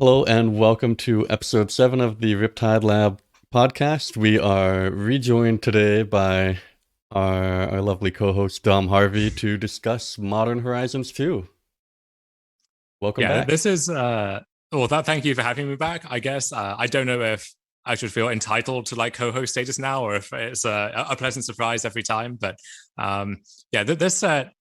Hello and welcome to episode 7 of the Riptide Lab podcast. We are rejoined today by our lovely co-host Dom Harvey to discuss Modern Horizons 2. Welcome Yeah, back. this is thank you for having me back. I guess I don't know if I should feel entitled to like co-host status now, or if it's a pleasant surprise every time. But this set,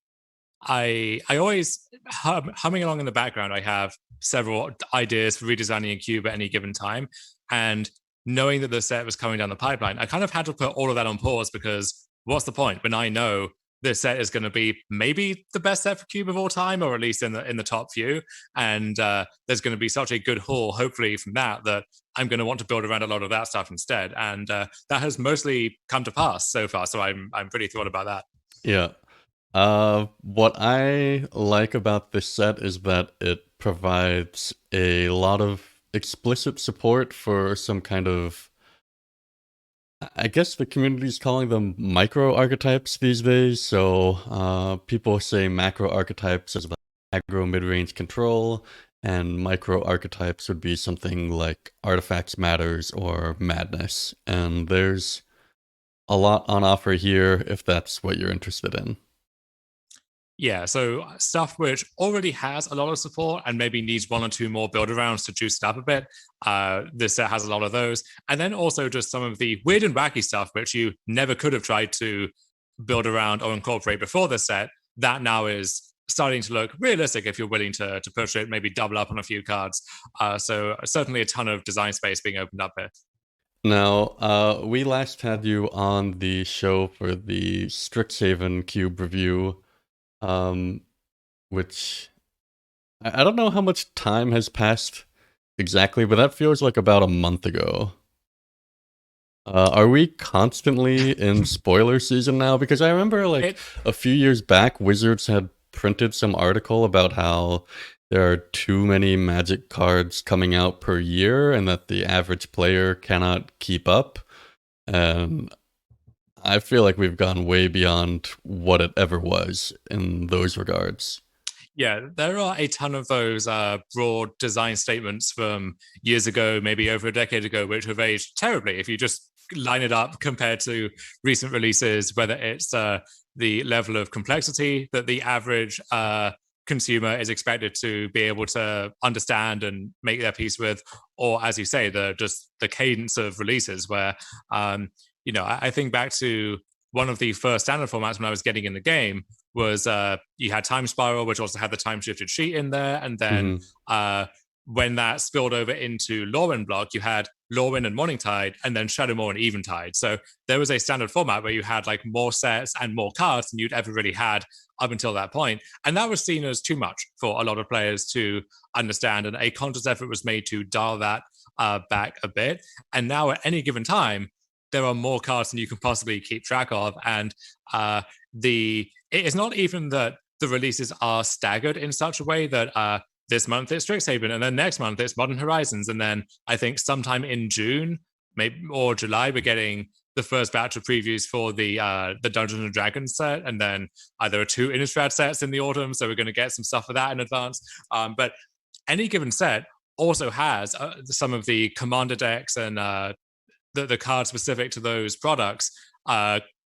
I always humming along in the background. I have several ideas for redesigning a cube at any given time, and knowing that the set was coming down the pipeline, I kind of had to put all of that on pause because what's the point when I know this set is going to be maybe the best set for cube of all time, or at least in the top few, and there's going to be such a good haul, hopefully from that I'm going to want to build around a lot of that stuff instead, and that has mostly come to pass so far. So I'm pretty thrilled about that. Yeah. What I like about this set is that it provides a lot of explicit support for some kind of, I guess the community is calling them micro archetypes these days. So people say macro archetypes as like aggro mid-range control, and micro archetypes would be something like artifacts matters or madness. And there's a lot on offer here if that's what you're interested in. Yeah, so stuff which already has a lot of support and maybe needs one or two more build arounds to juice it up a bit. This set has a lot of those. And then also just some of the weird and wacky stuff which you never could have tried to build around or incorporate before this set. That now is starting to look realistic if you're willing to push it, maybe double up on a few cards. So certainly a ton of design space being opened up here. Now, we last had you on the show for the Strixhaven Cube review, which I don't know how much time has passed exactly, but that feels like about a month ago. Are we constantly in spoiler season now? Because I remember a few years back, Wizards had printed some article about how there are too many Magic cards coming out per year and that the average player cannot keep up. And I feel like we've gone way beyond what it ever was in those regards. Yeah, there are a ton of those broad design statements from years ago, maybe over a decade ago, which have aged terribly if you just line it up compared to recent releases, whether it's the level of complexity that the average consumer is expected to be able to understand and make their peace with, or as you say, the cadence of releases where, I think back to one of the first standard formats when I was getting in the game was you had Time Spiral, which also had the time shifted sheet in there. And then when that spilled over into Lorwyn block, you had Lorwyn and Morningtide, and then Shadowmoor and Eventide. So there was a standard format where you had like more sets and more cards than you'd ever really had up until that point. And that was seen as too much for a lot of players to understand. And a conscious effort was made to dial that back a bit. And now at any given time, there are more cards than you can possibly keep track of. And it's not even that the releases are staggered in such a way that this month it's Strixhaven, and then next month it's Modern Horizons, and then I think sometime in June, maybe or July, we're getting the first batch of previews for the Dungeons and Dragons set, and then there are 2 Innistrad sets in the autumn, so we're going to get some stuff for that in advance. But any given set also has some of the commander decks and the cards specific to those products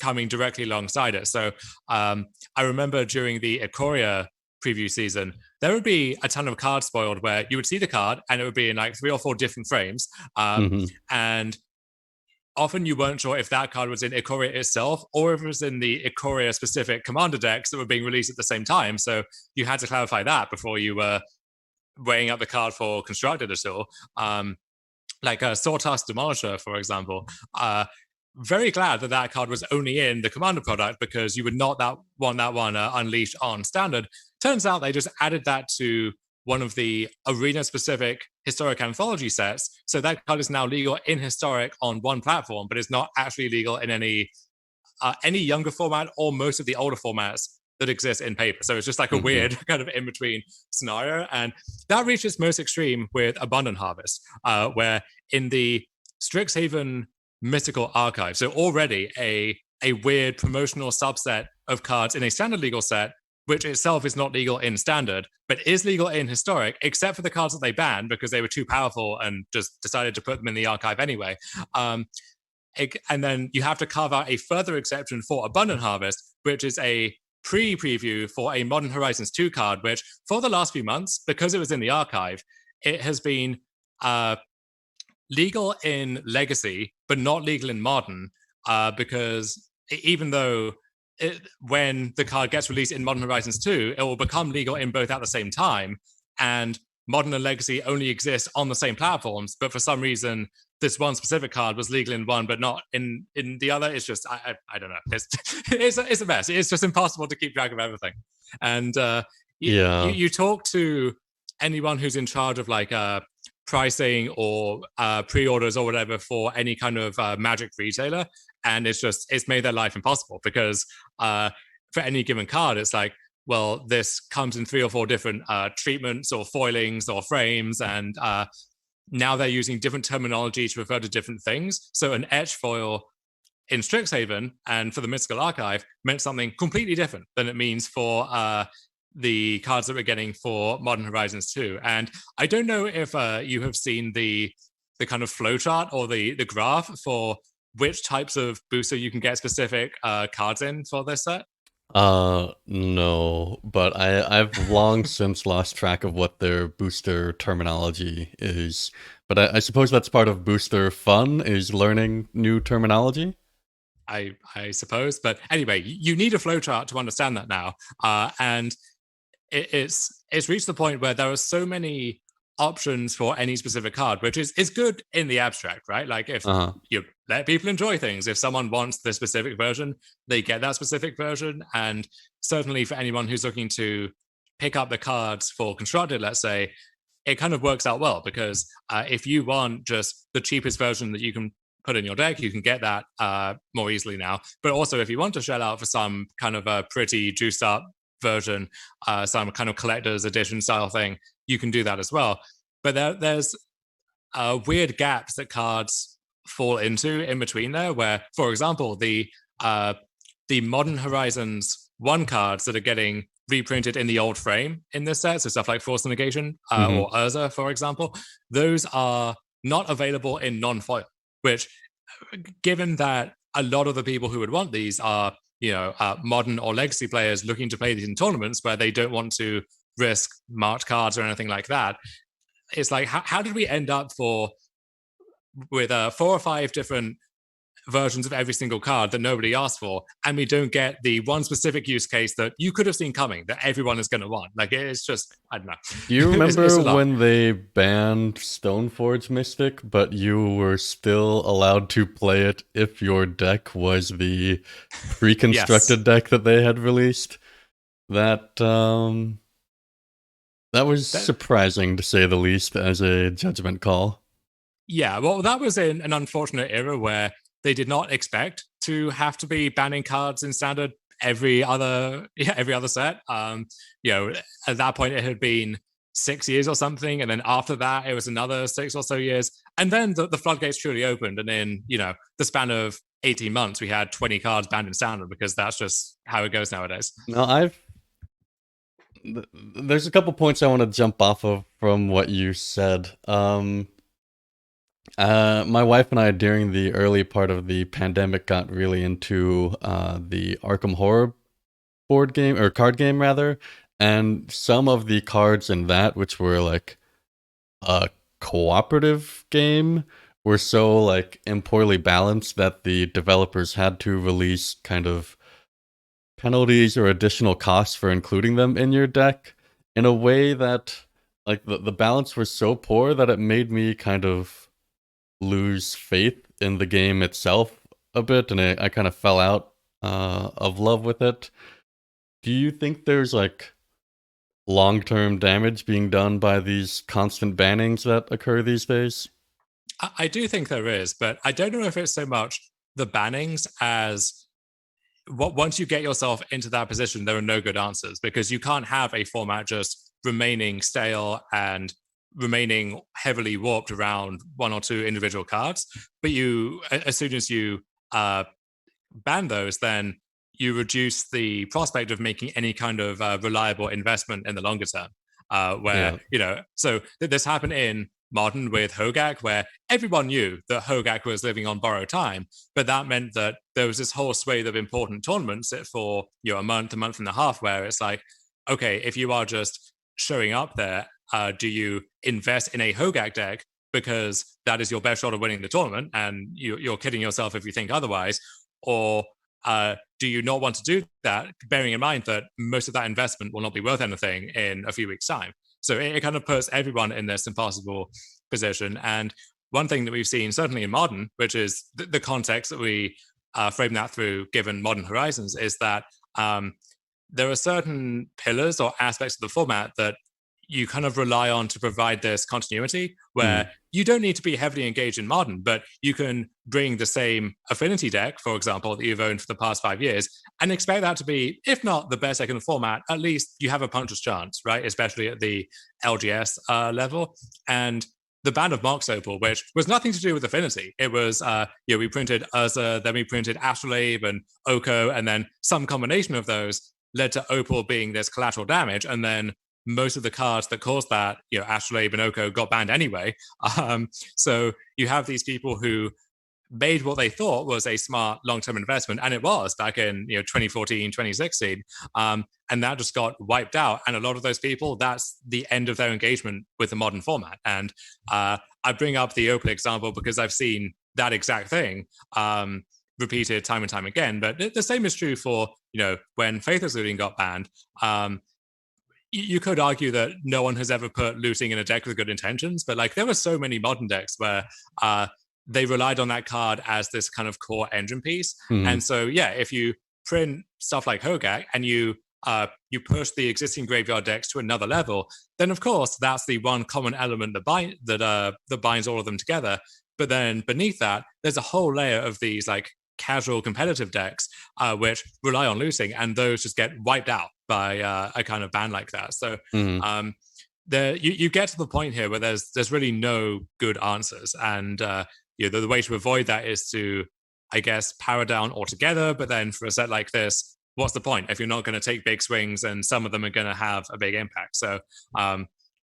coming directly alongside it. So I remember during the Ikoria preview season, there would be a ton of cards spoiled where you would see the card and it would be in like 3 or 4 different frames. And often you weren't sure if that card was in Ikoria itself or if it was in the Ikoria specific commander decks that were being released at the same time. So you had to clarify that before you were weighing up the card for constructed at all. Like a Sawtusk Demolisher, for example. Very glad that card was only in the Commander product because you would not want that one unleashed on Standard. Turns out they just added that to one of the arena-specific Historic Anthology sets, so that card is now legal in Historic on one platform, but it's not actually legal in any younger format or most of the older formats that exist in paper. So it's just like a weird kind of in-between scenario. And that reached its most extreme with Abundant Harvest, where in the Strixhaven Mystical Archive, so already a weird promotional subset of cards in a standard legal set which itself is not legal in standard, but is legal in historic, except for the cards that they banned because they were too powerful and just decided to put them in the archive anyway. And then you have to carve out a further exception for Abundant Harvest, which is a preview for a Modern Horizons 2 card, which for the last few months, because it was in the archive, it has been legal in Legacy, but not legal in Modern, because even though when the card gets released in Modern Horizons 2, it will become legal in both at the same time, and Modern and Legacy only exist on the same platforms, but for some reason, this one specific card was legal in one, but not in the other. It's just, I don't know. It's a mess. It's just impossible to keep track of everything. And you talk to anyone who's in charge of like pricing or pre-orders or whatever for any kind of Magic retailer, and it's made their life impossible because for any given card, it's like, well, this comes in 3 or 4 different treatments or foilings or frames, and now they're using different terminology to refer to different things. So an etch foil in Strixhaven and for the Mystical Archive meant something completely different than it means for the cards that we're getting for Modern Horizons 2. And I don't know if you have seen the kind of flowchart or the graph for which types of booster you can get specific cards in for this set. No, but I've long since lost track of what their booster terminology is. But I suppose that's part of booster fun, is learning new terminology. I suppose. But anyway, you need a flowchart to understand that now. And it's reached the point where there are so many options for any specific card, which is good in the abstract, right? Like if you let people enjoy things, if someone wants the specific version, they get that specific version. And certainly for anyone who's looking to pick up the cards for Constructed, let's say, it kind of works out well because if you want just the cheapest version that you can put in your deck, you can get that more easily now. But also if you want to shell out for some kind of a pretty juiced up version, some kind of collector's edition style thing, you can do that as well. But there's weird gaps that cards fall into in between there, where, for example, the Modern Horizons 1 cards that are getting reprinted in the old frame in this set, so stuff like Force Negation or Urza, for example, those are not available in non-foil, which, given that a lot of the people who would want these are modern or legacy players looking to play these in tournaments where they don't want to risk marked cards or anything like that, it's like, how did we end up with 4 or 5 different versions of every single card that nobody asked for, and we don't get the one specific use case that you could have seen coming that everyone is going to want? Like, it's just, I don't know. Do you remember when they banned Stoneforge Mystic, but you were still allowed to play it if your deck was the pre-constructed deck that they had released? That was surprising, to say the least, as a judgment call. Yeah, well, that was in an unfortunate era where they did not expect to have to be banning cards in standard every other set. At that point it had been 6 years or something, and then after that it was another 6 or so years, and then the floodgates truly opened, and in the span of 18 months we had 20 cards banned in standard, because that's just how it goes nowadays. No, there's a couple points I want to jump off of from what you said. My wife and I, during the early part of the pandemic, got really into the Arkham Horror board game, or card game rather, and some of the cards in that, which were like a cooperative game, were so like poorly balanced that the developers had to release kind of penalties or additional costs for including them in your deck in a way that, like, the balance was so poor that it made me kind of lose faith in the game itself a bit, and I kind of fell out of love with it. Do you think there's like long-term damage being done by these constant bannings that occur these days? I do think there is, but I don't know if it's so much the bannings as once you get yourself into that position, there are no good answers, because you can't have a format just remaining stale and remaining heavily warped around 1 or 2 individual cards. But as soon as you ban those, then you reduce the prospect of making any kind of reliable investment in the longer term. So this happened in Modern with Hogak, where everyone knew that Hogak was living on borrowed time, but that meant that there was this whole swathe of important tournaments for a month and a half, where it's like, okay, if you are just showing up there, do you invest in a Hogak deck because that is your best shot of winning the tournament, and you're kidding yourself if you think otherwise, or do you not want to do that, bearing in mind that most of that investment will not be worth anything in a few weeks' time? So it kind of puts everyone in this impossible position. And one thing that we've seen, certainly in Modern, which is the context that we frame that through given Modern Horizons, is that there are certain pillars or aspects of the format that you kind of rely on to provide this continuity, where you don't need to be heavily engaged in Modern, but you can bring the same affinity deck, for example, that you've owned for the past 5 years, and expect that to be, if not the best deck in the format, at least you have a puncher's chance, right? Especially at the LGS level. And the ban of Mox Opal, which was nothing to do with affinity. It was, we printed Urza, then we printed Astrolabe and Oko, and then some combination of those led to Opal being this collateral damage, and then most of the cards that caused that, Astrolabe and Oko, got banned anyway. So you have these people who made what they thought was a smart long-term investment, and it was back in 2014, 2016, and that just got wiped out. And a lot of those people, that's the end of their engagement with the Modern format. And I bring up the Opal example because I've seen that exact thing repeated time and time again. But the same is true for when Faithless Looting got banned. You could argue that no one has ever put looting in a deck with good intentions, but there were so many Modern decks where they relied on that card as this kind of core engine piece. And so, if you print stuff like Hogak and you push the existing graveyard decks to another level, then of course that's the one common element that binds all of them together. But then beneath that, there's a whole layer of these casual competitive decks which rely on looting, and those just get wiped out by a kind of ban like that. So you get to the point here where there's really no good answers, and the way to avoid that is to, I guess, power down altogether. But then for a set like this, what's the point if you're not going to take big swings, and some of them are going to have a big impact? So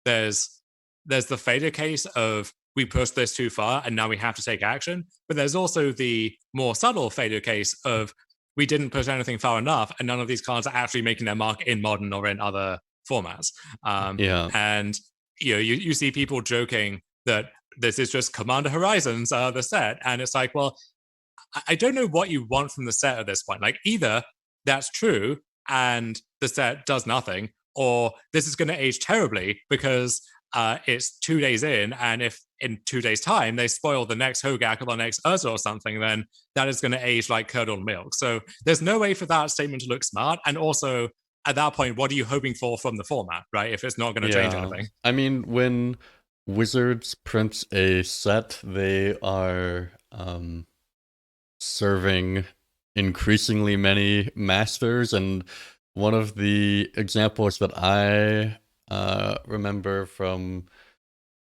there's the failure case of we pushed this too far and now we have to take action. But there's also the more subtle failure case of we didn't push anything far enough, and none of these cards are actually making their mark in Modern or in other formats. And you see people joking that this is just Commander Horizons, the set, and it's like, well, I don't know what you want from the set at this point. Either that's true and the set does nothing, or this is going to age terribly because it's 2 days in, and if in 2 days' time they spoil the next Hogak or the next Urza or something, then that is going to age like curdled milk. So there's no way for that statement to look smart. And also, at that point, what are you hoping for from the format, right? If it's not going to change anything. I mean, when Wizards prints a set, they are serving increasingly many masters, and one of the examples that I remember from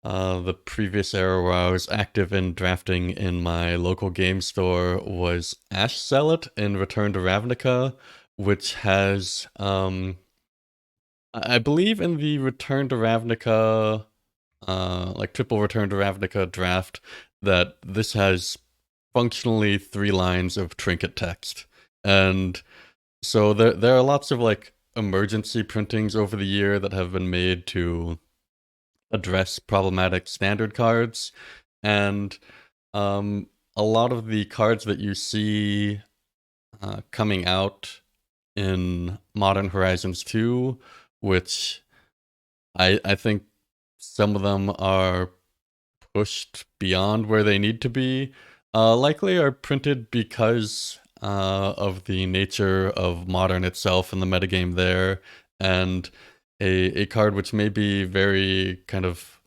the previous era where I was active in drafting in my local game store was Ash Zealot in Return to Ravnica, which has I believe in the Return to Ravnica triple Return to Ravnica draft, that this has functionally 3 lines of trinket text. And so there are lots of emergency printings over the year that have been made to address problematic standard cards, and a lot of the cards that you see coming out in Modern Horizons 2, which I think some of them are pushed beyond where they need to be, likely are printed because of the nature of Modern itself and the metagame there, and a card which may be very kind of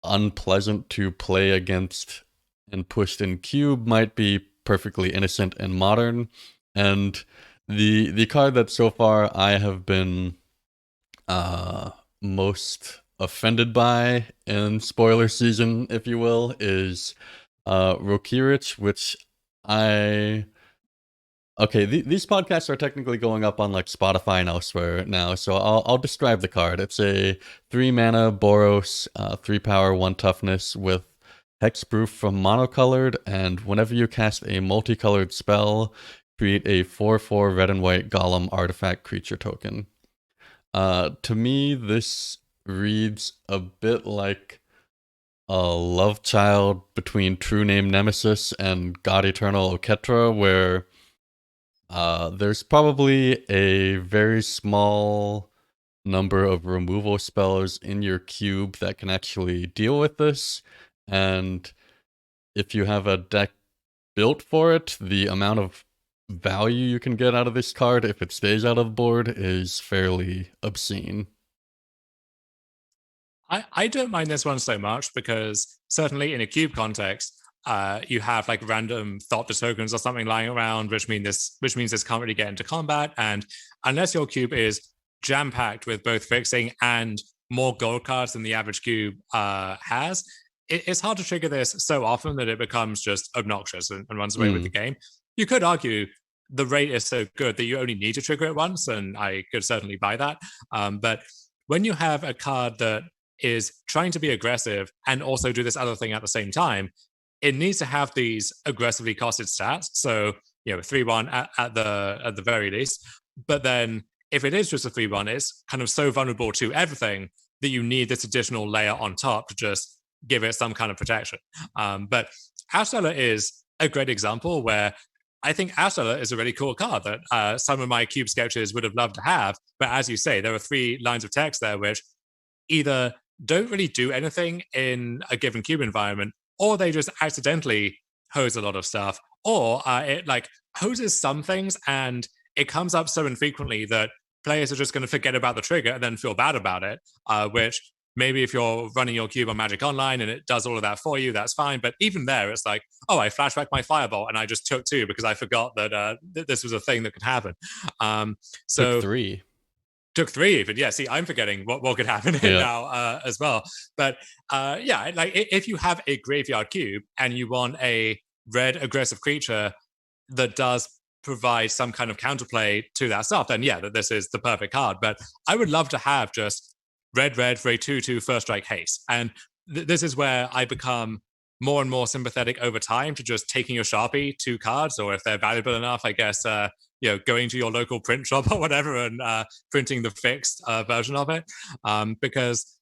unpleasant to play against and pushed in Cube might be perfectly innocent in Modern. And the card that so far I have been most offended by in spoiler season, if you will, is Rokiric, which I Okay, these podcasts are technically going up on like Spotify and elsewhere now, so I'll describe the card. It's a 3 mana Boros, 3 power, 1 toughness with hexproof from monocolored, and whenever you cast a multicolored spell, create a 4/4 red and white golem artifact creature token. To me, this reads a bit like a love child between True Name Nemesis and God Eternal Oketra, where there's probably a very small number of removal spells in your cube that can actually deal with this. And if you have a deck built for it, the amount of value you can get out of this card if it stays out of the board is fairly obscene. I don't mind this one so much because certainly in a cube context, you have like random thought tokens or something lying around, which means this can't really get into combat. And unless your cube is jam packed with both fixing and more gold cards than the average cube has, it's hard to trigger this so often that it becomes just obnoxious and runs away with the game. You could argue the rate is so good that you only need to trigger it once, and I could certainly buy that. But when you have a card that is trying to be aggressive and also do this other thing at the same time, it needs to have these aggressively costed stats. So, 3/1 at the very least. But then if it is just a 3/1, it's kind of so vulnerable to everything that you need this additional layer on top to just give it some kind of protection. But Ashstellar is a great example where I think Ashstellar is a really cool card that some of my cube sketches would have loved to have. But as you say, there are 3 lines of text there which either don't really do anything in a given cube environment, or they just accidentally hose a lot of stuff, or it like hoses some things and it comes up so infrequently that players are just going to forget about the trigger and then feel bad about it, which maybe if you're running your cube on Magic Online and it does all of that for you, that's fine. But even there, it's like, oh, I flashback my Firebolt and I just took 2 because I forgot that this was a thing that could happen. So Took 3. Took 3 even. Yeah, see, I'm forgetting what could happen now as well. But yeah, like if you have a graveyard cube and you want a red aggressive creature that does provide some kind of counterplay to that stuff, then yeah, that this is the perfect card. But I would love to have just red for a 2/2 first strike haste. And this is where I become more and more sympathetic over time to just taking your Sharpie 2 cards, or if they're valuable enough, I guess, going to your local print shop or whatever and printing the fixed version of it. Because,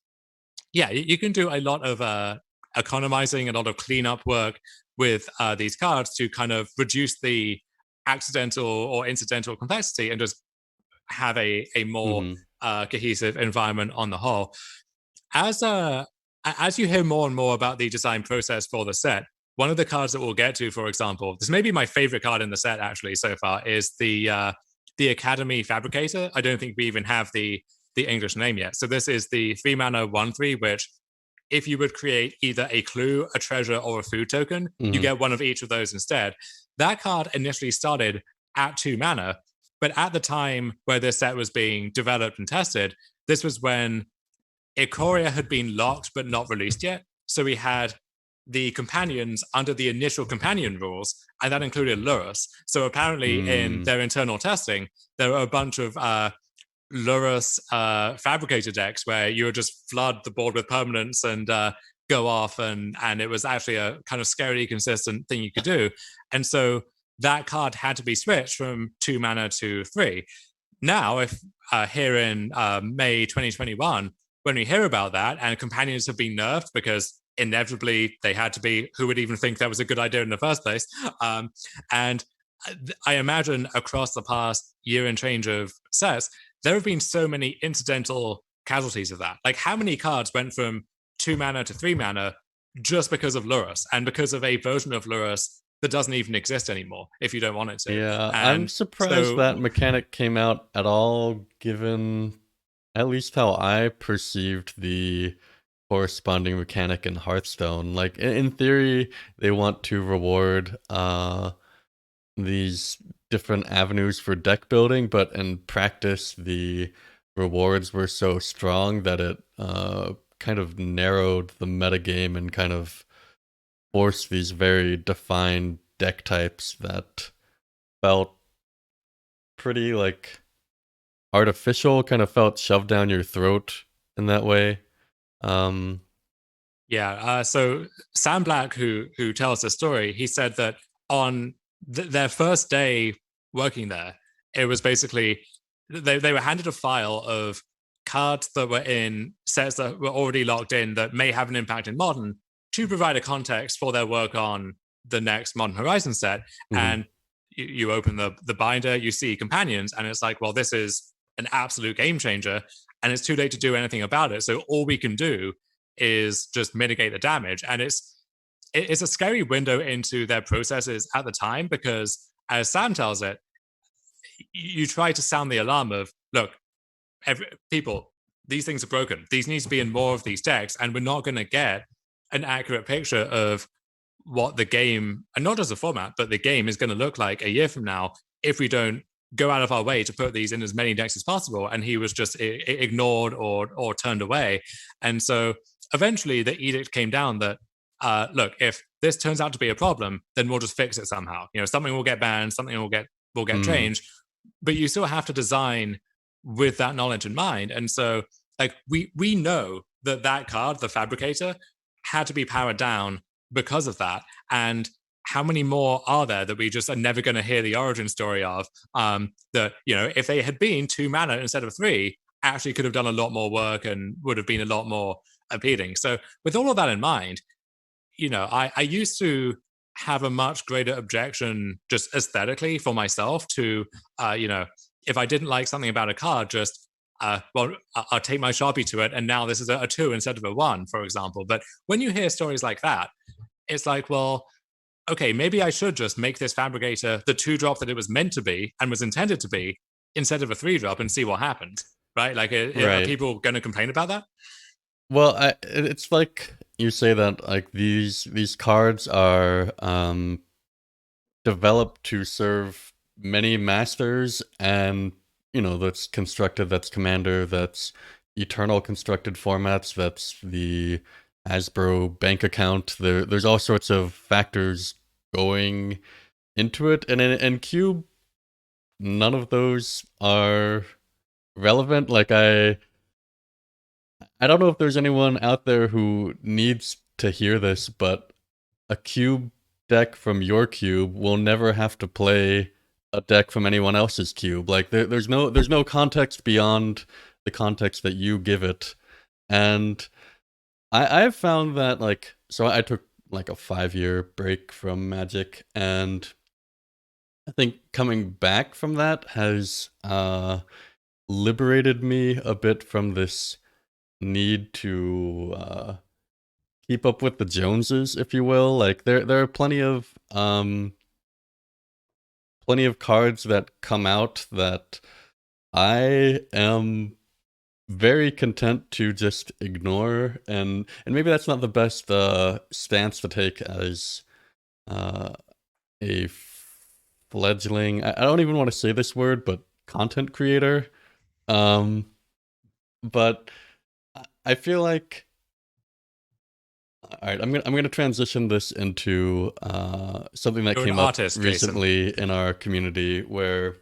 yeah, you can do a lot of economizing, a lot of cleanup work with these cards to kind of reduce the accidental or incidental complexity and just have a more cohesive environment on the whole. As you hear more and more about the design process for the set, one of the cards that we'll get to, for example, this may be my favorite card in the set actually so far, is the Academy Fabricator. I don't think we even have the English name yet. So this is the 3 mana 1/3, which if you would create either a clue, a treasure, or a food token, you get one of each of those instead. That card initially started at 2 mana, but at the time where this set was being developed and tested, this was when Ikoria had been locked but not released yet. So we had the companions under the initial companion rules, and that included Lurrus. So apparently in their internal testing, there were a bunch of Lurrus Fabricator decks where you would just flood the board with permanents and go off, and it was actually a kind of scarily consistent thing you could do. And so that card had to be switched from 2 mana to 3. Now, if here in May 2021, when we hear about that and companions have been nerfed because inevitably they had to be, who would even think that was a good idea in the first place? And I imagine across the past year and change of sets, there have been so many incidental casualties of that. Like how many cards went from 2 mana to 3 mana just because of Lurrus and because of a version of Lurrus that doesn't even exist anymore if you don't want it to. Yeah, I'm surprised that mechanic came out at all, given at least how I perceived the corresponding mechanic in Hearthstone. Like in theory, they want to reward these different avenues for deck building, but in practice, the rewards were so strong that it kind of narrowed the metagame and kind of forced these very defined deck types that felt pretty like artificial, kind of felt shoved down your throat in that way. Um, Yeah. So Sam Black, who tells the story, he said that on their first day working there, it was basically they were handed a file of cards that were in sets that were already locked in that may have an impact in modern to provide a context for their work on the next Modern Horizon set. mhm. And you open the binder, you see companions, and it's like, well, this is an absolute game changer, and it's too late to do anything about it. So all we can do is just mitigate the damage. And it's a scary window into their processes at the time, because as Sam tells it, you try to sound the alarm of, look, people, these things are broken. These need to be in more of these decks, and we're not going to get an accurate picture of what the game, and not just the format, but the game is going to look like a year from now if we don't go out of our way to put these in as many decks as possible. And he was just ignored or turned away. And so eventually the edict came down that, look, if this turns out to be a problem, then we'll just fix it somehow. Something will get banned, something will get changed, but you still have to design with that knowledge in mind. And so like we know that card, the Fabricator, had to be powered down because of that. And how many more are there that we just are never going to hear the origin story of? That, if they had been 2 mana instead of 3, actually could have done a lot more work and would have been a lot more appealing. So with all of that in mind, I used to have a much greater objection just aesthetically for myself to, if I didn't like something about a card, just I'll take my Sharpie to it, and now this is a 2 instead of a 1, for example. But when you hear stories like that, it's like, well, okay, maybe I should just make this Fabricator the 2-drop that it was meant to be and was intended to be, instead of a 3-drop, and see what happens, right? Like, are Right. people going to complain about that? Well, it's like you say that like these cards are developed to serve many masters, and that's constructed, that's commander, that's eternal constructed formats, that's the Hasbro bank account. There's all sorts of factors going into it, and in Cube, none of those are relevant. Like I don't know if there's anyone out there who needs to hear this, but a Cube deck from your cube will never have to play a deck from anyone else's cube. Like there's no context beyond the context that you give it. And I've found that, like, so I took like a 5-year break from Magic, and I think coming back from that has liberated me a bit from this need to keep up with the Joneses, if you will. Like there are plenty of cards that come out that I am very content to just ignore, and maybe that's not the best stance to take as a fledgling. I don't even want to say this word, but content creator. Um, but I feel like, all right, I'm gonna transition this into something that You're an came up artist, Jason. recently in our community, where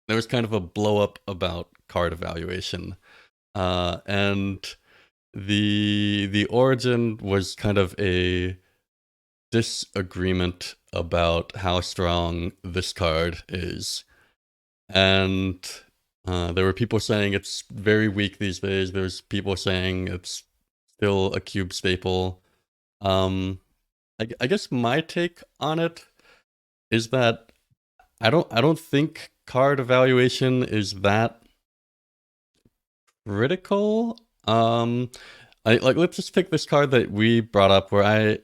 there was kind of a blow up about card evaluation, and the origin was kind of a disagreement about how strong this card is, and there were people saying it's very weak these days. There's people saying it's still a cube staple. I guess my take on it is that I don't think card evaluation is that critical. Let's just pick this card that we brought up, where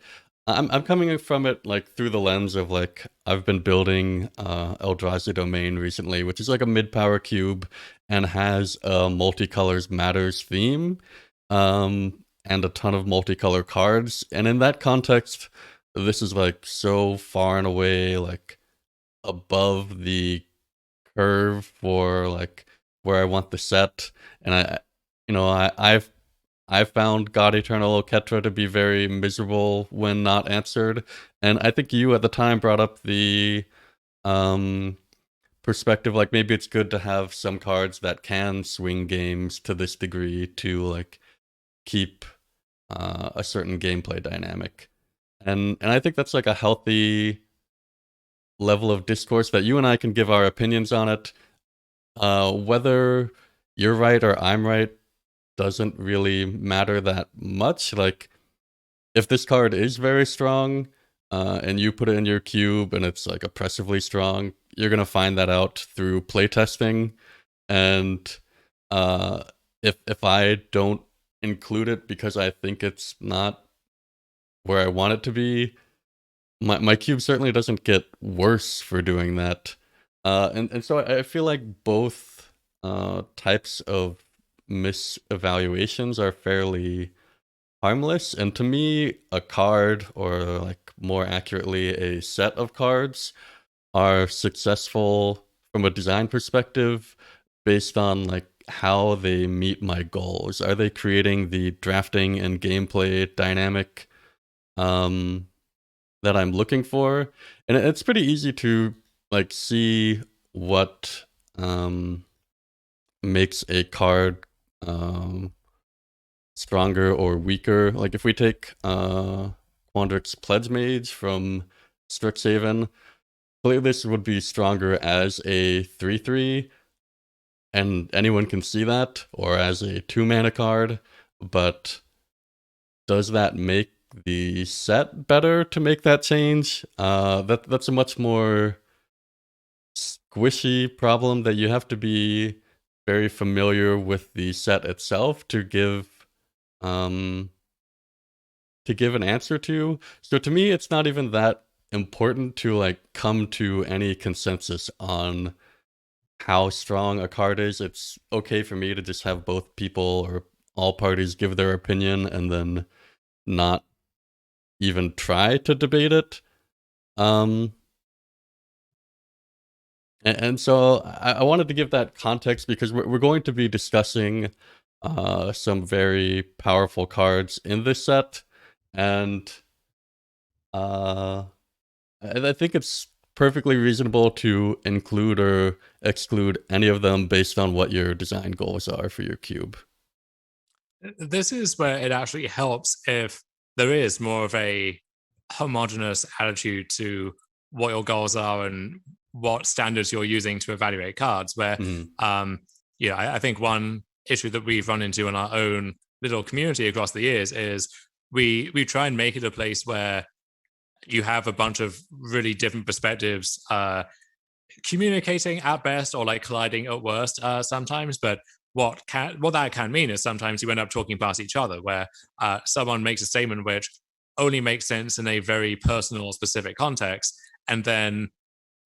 I'm coming from it like through the lens of, like, I've been building Eldrazi Domain recently, which is like a mid-power cube and has a multicolors matters theme, and a ton of multicolor cards. And in that context, this is like so far and away like above the curve for like where I want the set. And I've found God Eternal Ketra to be very miserable when not answered. And I think you at the time brought up the perspective, like maybe it's good to have some cards that can swing games to this degree to like keep a certain gameplay dynamic. And I think that's like a healthy level of discourse that you and I can give our opinions on it. Whether you're right or I'm right doesn't really matter that much. Like, if this card is very strong, and you put it in your cube and it's like oppressively strong, you're gonna find that out through playtesting. And uh, if I don't include it because I think it's not where I want it to be, my cube certainly doesn't get worse for doing that. And so I feel like both types of misevaluations are fairly harmless. And to me, a card, or like more accurately, a set of cards, are successful from a design perspective based on like how they meet my goals. Are they creating the drafting and gameplay dynamic that I'm looking for? And it's pretty easy to like see what makes a card stronger or weaker. Like if we take Quandrix's Pledge Mage from Strixhaven, clearly this would be stronger as a 3/3, and anyone can see that, or as a 2-mana card, but does that make the set better to make that change? That's a much more squishy problem that you have to be very familiar with the set itself to give an answer to. So to me, it's not even that important to like come to any consensus on how strong a card is. It's okay for me to just have both people or all parties give their opinion and then not even try to debate it. And so I wanted to give that context because we're going to be discussing some very powerful cards in this set, and I think it's perfectly reasonable to include or exclude any of them based on what your design goals are for your cube. This is where it actually helps if there is more of a homogenous attitude to what your goals are and what standards you're using to evaluate cards. Where, I think one issue that we've run into in our own little community across the years is we try and make it a place where you have a bunch of really different perspectives communicating at best or like colliding at worst sometimes. But what that can mean is sometimes you end up talking past each other, where someone makes a statement which only makes sense in a very personal, specific context, and then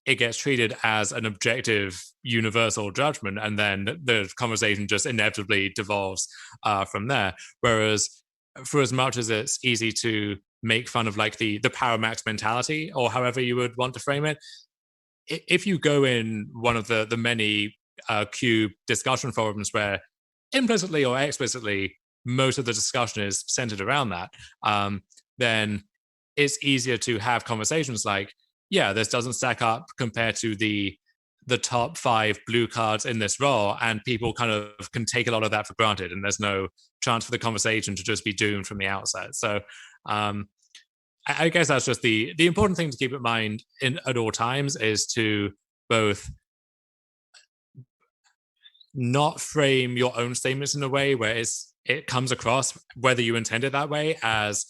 it gets treated as an objective, universal judgment, and then the conversation just inevitably devolves from there. Whereas, for as much as it's easy to make fun of like the power max mentality, or however you would want to frame it, if you go in one of the many cube discussion forums where implicitly or explicitly most of the discussion is centered around that, then it's easier to have conversations like, yeah, this doesn't stack up compared to the top 5 blue cards in this row, and people kind of can take a lot of that for granted, and there's no chance for the conversation to just be doomed from the outset. So I guess that's just the important thing to keep in mind at all times, is to both not frame your own statements in a way where it comes across, whether you intend it that way, as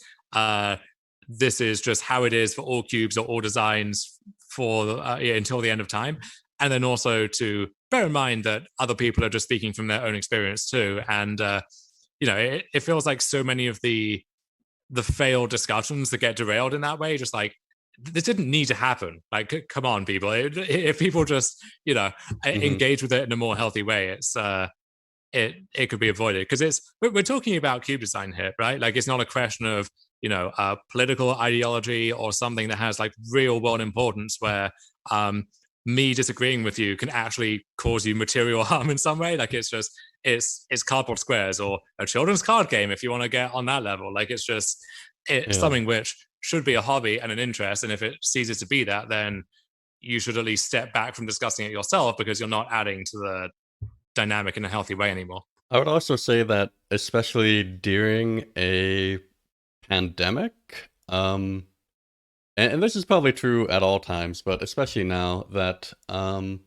this is just how it is for all cubes or all designs for until the end of time. And then also to bear in mind that other people are just speaking from their own experience too. And, it feels like so many of the failed discussions that get derailed in that way, just like, this didn't need to happen. Like, come on, people. If people just, engage with it in a more healthy way, it could be avoided, because we're talking about cube design here, right? Like, it's not a question of political ideology or something that has like real world importance, where me disagreeing with you can actually cause you material harm in some way. Like, it's cardboard squares or a children's card game, if you want to get on that level. Like, it's something which should be a hobby and an interest, and if it ceases to be that, then you should at least step back from discussing it yourself because you're not adding to the dynamic in a healthy way anymore. I would also say that, especially during a pandemic, and this is probably true at all times, but especially now, that a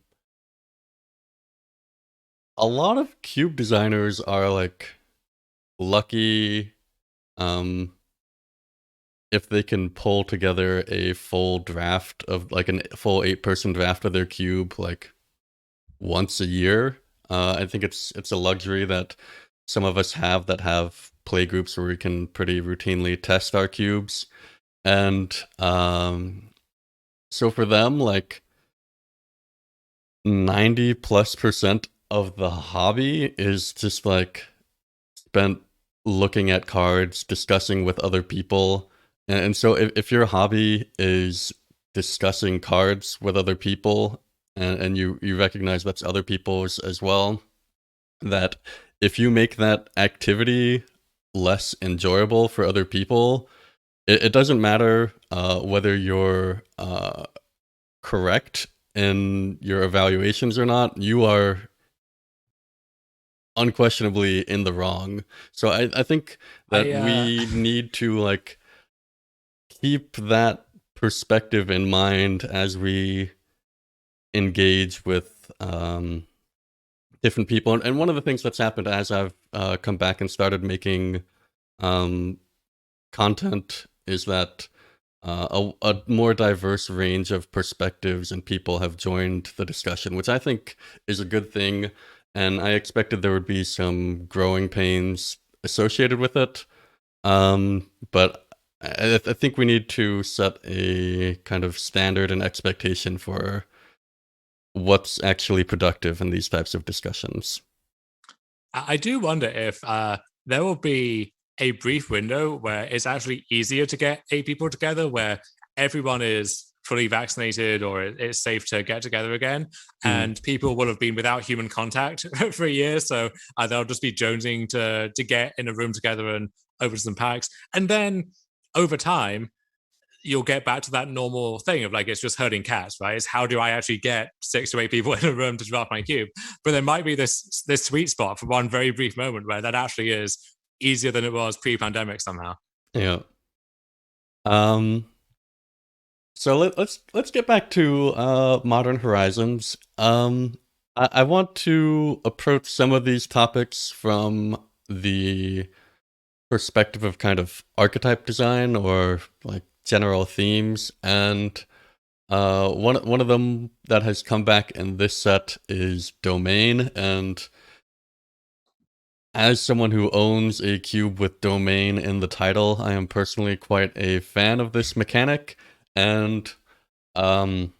lot of cube designers are like lucky if they can pull together a full draft of like a full 8-person draft of their cube like once a year. I think it's a luxury that some of us have that have play groups where we can pretty routinely test our cubes. And so for them, like 90+% of the hobby is just like spent looking at cards, discussing with other people. And so if your hobby is discussing cards with other people, and you recognize that's other people's as well, that if you make that activity less enjoyable for other people, it doesn't matter whether you're correct in your evaluations or not, you are unquestionably in the wrong. So I think that we need to like keep that perspective in mind as we engage with different people. And one of the things that's happened as I've come back and started making content is that a more diverse range of perspectives and people have joined the discussion, which I think is a good thing. And I expected there would be some growing pains associated with it. But I think we need to set a kind of standard and expectation for what's actually productive in these types of discussions. I do wonder if there will be a brief window where it's actually easier to get 8 people together, where everyone is fully vaccinated or it's safe to get together again, and people will have been without human contact for a year, so they'll just be jonesing to get in a room together and open some packs. And then over time, you'll get back to that normal thing of like, it's just herding cats, right? It's how do I actually get 6 to 8 people in a room to draft my cube? But there might be this sweet spot for one very brief moment where that actually is easier than it was pre-pandemic somehow. Yeah. So let's get back to Modern Horizons. I want to approach some of these topics from the perspective of kind of archetype design or like general themes, and one of them that has come back in this set is domain. And as someone who owns a cube with domain in the title, I am personally quite a fan of this mechanic. And I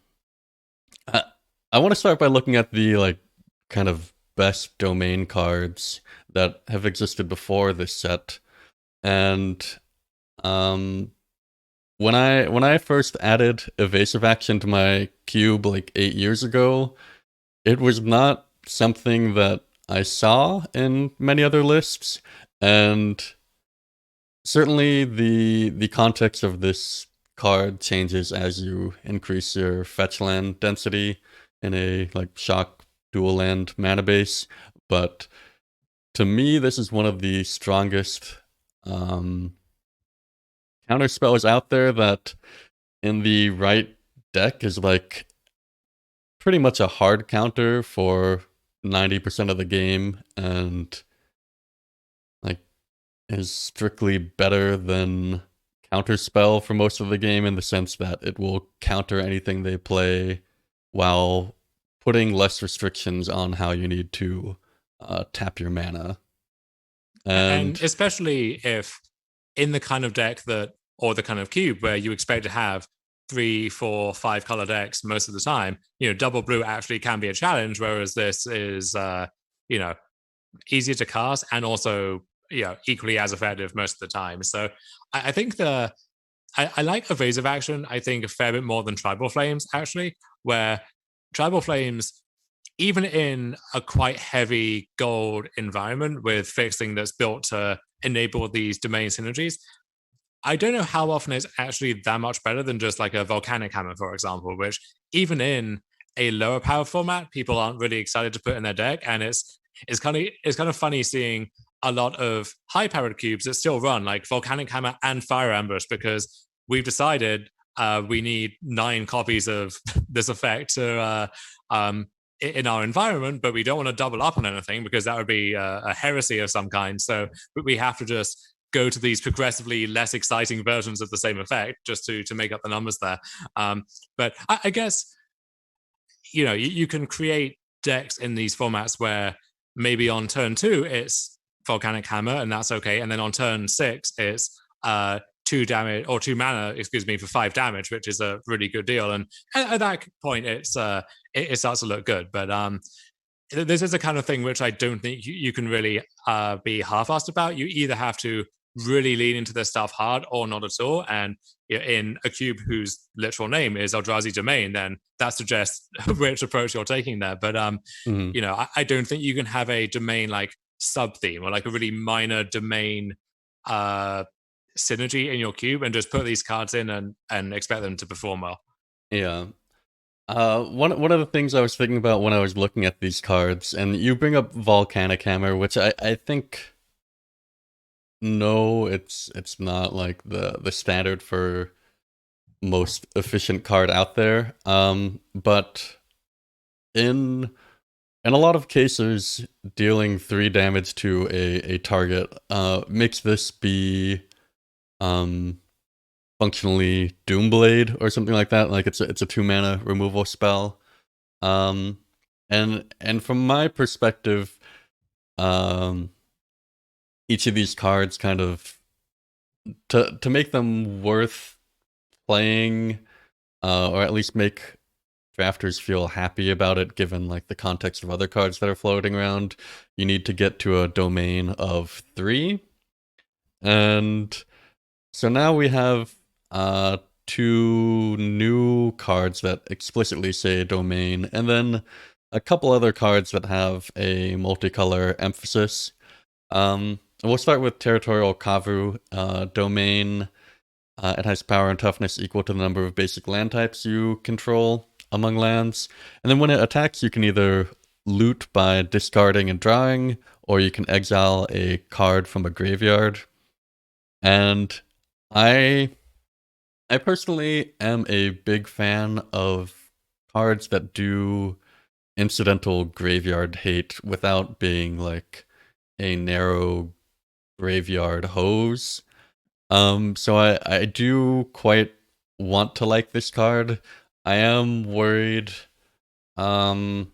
want to start by looking at the like kind of best domain cards that have existed before this set. And when I first added evasive action to my cube like 8 years ago, it was not something that I saw in many other lists, and certainly the context of this card changes as you increase your fetch land density in a like shock dual land mana base. But to me, this is one of the strongest counter spells out there that in the right deck is like pretty much a hard counter for 90% of the game, and like is strictly better than counterspell for most of the game in the sense that it will counter anything they play while putting less restrictions on how you need to tap your mana. And especially if in the kind of deck that, or the kind of cube where you expect to have 3, 4, 5 color decks most of the time, double blue actually can be a challenge, whereas this is, easier to cast and also, equally as effective most of the time. So I think I like evasive action, I think, a fair bit more than Tribal Flames, actually, where Tribal Flames, even in a quite heavy gold environment with fixing that's built to enable these domain synergies, I don't know how often it's actually that much better than just like a volcanic hammer, for example, which even in a lower power format, people aren't really excited to put in their deck. And it's kind of funny seeing a lot of high powered cubes that still run like volcanic hammer and fire ambush, because we've decided we need 9 copies of this effect in our environment, but we don't want to double up on anything because that would be a heresy of some kind. So we have to just go to these progressively less exciting versions of the same effect just to make up the numbers there. But I guess, you can create decks in these formats where maybe on turn 2 it's volcanic hammer and that's okay, and then on turn 6 it's 2 damage or 2 mana, excuse me, for 5 damage, which is a really good deal. And at that point, it starts to look good. But this is the kind of thing which I don't think you can really be half-assed about. You either have to really lean into this stuff hard or not at all. And in a cube whose literal name is Eldrazi Domain, then that suggests which approach you're taking there. But I don't think you can have a domain like sub-theme or like a really minor domain synergy in your cube and just put these cards in and expect them to perform well. Yeah. One of the things I was thinking about when I was looking at these cards, and you bring up Volcanic Hammer, which I think, no, it's not like the standard for most efficient card out there. But in a lot of cases, dealing 3 damage to a target makes this be functionally Doomblade or something like that. Like it's a 2 mana removal spell. And from my perspective, each of these cards kind of to make them worth playing, or at least make drafters feel happy about it, given like the context of other cards that are floating around, you need to get to a domain of 3. And so now we have 2 new cards that explicitly say domain, and then a couple other cards that have a multicolor emphasis. We'll start with Territorial Kavu. Domain, it has power and toughness equal to the number of basic land types you control among lands. And then when it attacks, you can either loot by discarding and drawing, or you can exile a card from a graveyard. And I personally am a big fan of cards that do incidental graveyard hate without being like a narrow graveyard hose. So I do quite want to like this card. I am worried about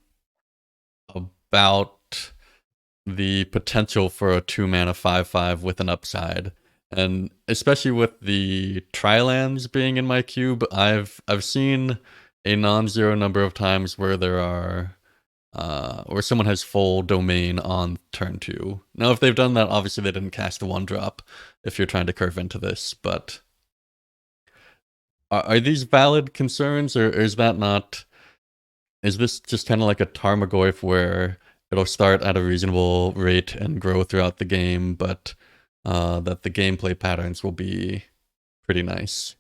the potential for a 2 mana 5/5 with an upside. And especially with the Trilands being in my cube, I've seen a non-zero number of times where there are where someone has full domain on turn 2. Now, if they've done that, obviously they didn't cast a 1-drop if you're trying to curve into this, but are these valid concerns, or is that not... Is this just kind of like a Tarmogoyf where it'll start at a reasonable rate and grow throughout the game, but that the gameplay patterns will be pretty nice?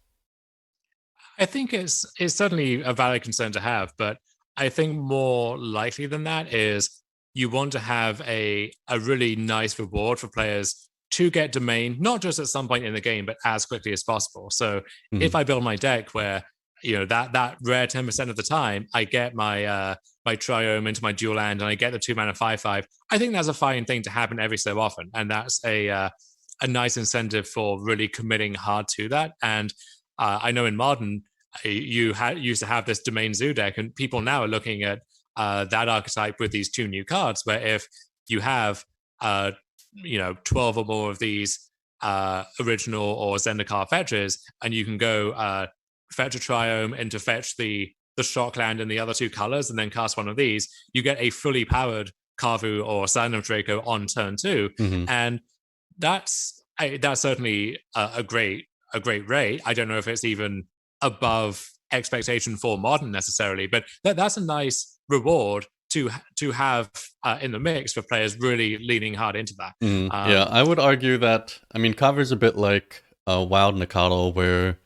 I think it's certainly a valid concern to have, but I think more likely than that is you want to have a really nice reward for players to get domain, not just at some point in the game, but as quickly as possible. So if I build my deck where that rare 10% of the time I get my my Triome into my dual land and I get the 2 mana 5/5, I think that's a fine thing to happen every so often, and that's a nice incentive for really committing hard to that. And I know in Modern you used to have this domain zoo deck, and people now are looking at that archetype with these 2 new cards, where if you have 12 or more of these original or Zendikar fetches, and you can go fetch a Triome into fetch the Shockland in the other 2 colors, and then cast one of these, you get a fully powered Kavu or Scion of Draco on turn 2, and that's certainly a great rate. I don't know if it's even above expectation for Modern necessarily, but that's a nice reward to have in the mix for players really leaning hard into that. Yeah, I would argue that, I mean, Kavu's a bit like Wild Nikotl, where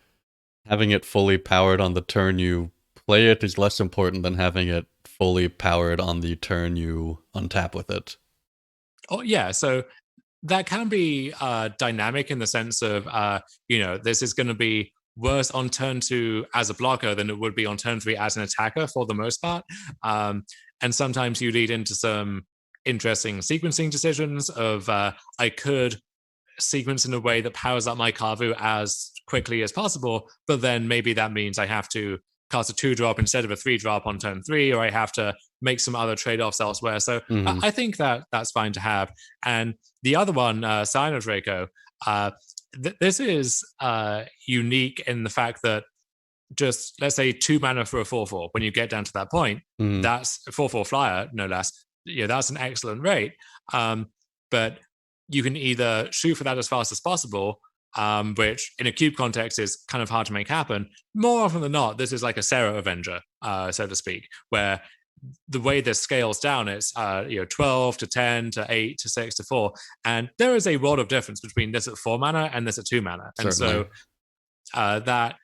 having it fully powered on the turn you play it is less important than having it fully powered on the turn you untap with it. Oh yeah, so that can be dynamic in the sense of this is going to be worse on turn 2 as a blocker than it would be on turn 3 as an attacker for the most part. And sometimes you lead into some interesting sequencing decisions of I could sequence in a way that powers up my Kavu as quickly as possible, but then maybe that means I have to cast a 2-drop instead of a 3-drop on turn 3, or I have to make some other trade-offs elsewhere. So I think that that's fine to have. And the other one, Scion of Draco, this is unique in the fact that just, let's say, 2 mana for a 4/4, when you get down to that point, that's a 4/4 flyer, no less. That's an excellent rate. But you can either shoot for that as fast as possible, which in a cube context is kind of hard to make happen. More often than not, this is like a Sarah Avenger, so to speak, where the way this scales down, it's 12 to 10 to 8 to 6 to 4. And there is a world of difference between this at 4 mana and this at 2 mana. Certainly. And so that,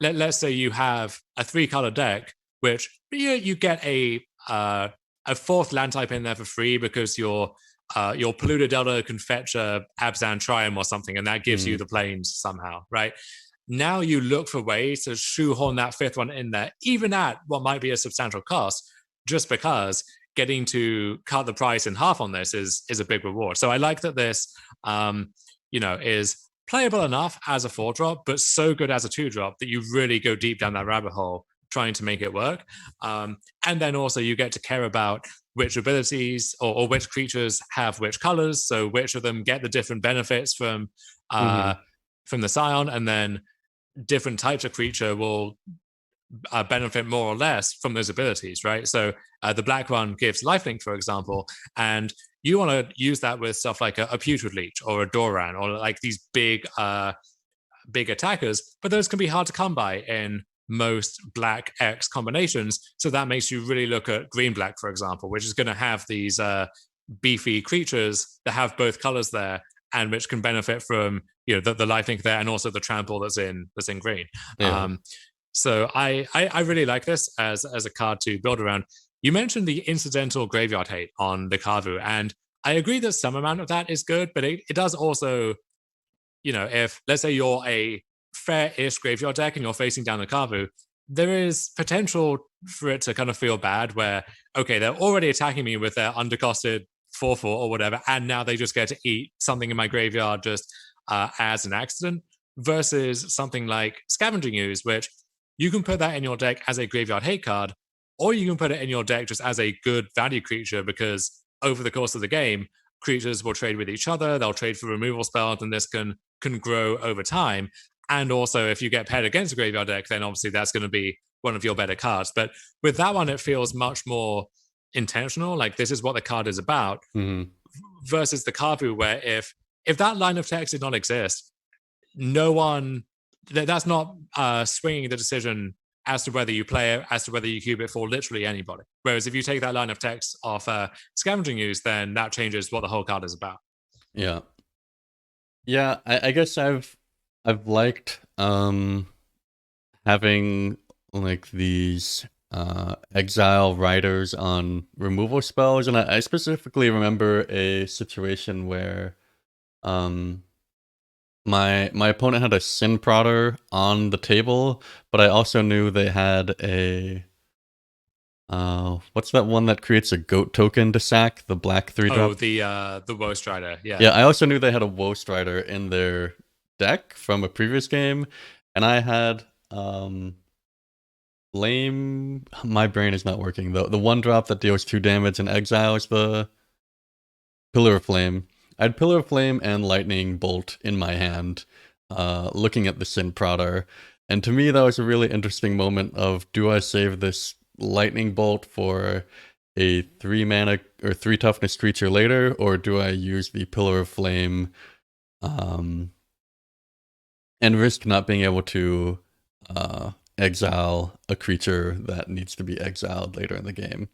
let's say you have a 3-color deck, which you get a 4th land type in there for free because your Polluted Delta can fetch a Abzan Triumph or something, and that gives you the planes somehow, right? Now you look for ways to shoehorn that 5th one in there, even at what might be a substantial cost, just because getting to cut the price in half on this is a big reward. So I like that this, is playable enough as a 4-drop, but so good as a 2-drop that you really go deep down that rabbit hole trying to make it work. And then also you get to care about which abilities or which creatures have which colors, so which of them get the different benefits from the Scion, and then different types of creature will benefit more or less from those abilities, right? So the black one gives lifelink, for example, and you want to use that with stuff like a Putrid Leech or a Doran or like these big attackers, but those can be hard to come by in most black X combinations. So that makes you really look at green black, for example, which is going to have these beefy creatures that have both colors there, and which can benefit from the lifelink there, and also the trample that's in green. Yeah. So I really like this as a card to build around. You mentioned the incidental graveyard hate on the Kavu, and I agree that some amount of that is good, but it does also, if let's say you're a fair-ish graveyard deck and you're facing down the Kavu, there is potential for it to kind of feel bad where, okay, they're already attacking me with their undercosted 4/4 or whatever, and now they just get to eat something in my graveyard just as an accident, versus something like Scavenging Ooze, which you can put that in your deck as a graveyard hate card, or you can put it in your deck just as a good value creature, because over the course of the game, creatures will trade with each other, they'll trade for removal spells, and this can grow over time. And also, if you get paired against a graveyard deck, then obviously that's going to be one of your better cards. But with that one, it feels much more intentional. Like, this is what the card is about, versus the Kavu, where if that line of text did not exist, no one, that's not swinging the decision as to whether you play it, as to whether you cube it for literally anybody. Whereas if you take that line of text off Scavenging Ooze, then that changes what the whole card is about. Yeah. Yeah, I guess I've liked having like these exile riders on removal spells, and I specifically remember a situation where my opponent had a Sin Prodder on the table, but I also knew they had a what's that one that creates a goat token to sack, the black 3-drop? Oh, the Woe Strider, yeah. Yeah, I also knew they had a Woe Strider in their deck from a previous game, and I had my brain is not working though. The 1-drop that deals 2 damage and exiles the Pillar of Flame. I had Pillar of Flame and Lightning Bolt in my hand, looking at the Sin Prodder, and to me that was a really interesting moment of, do I save this Lightning Bolt for a 3 mana or 3 toughness creature later, or do I use the Pillar of Flame and risk not being able to exile a creature that needs to be exiled later in the game?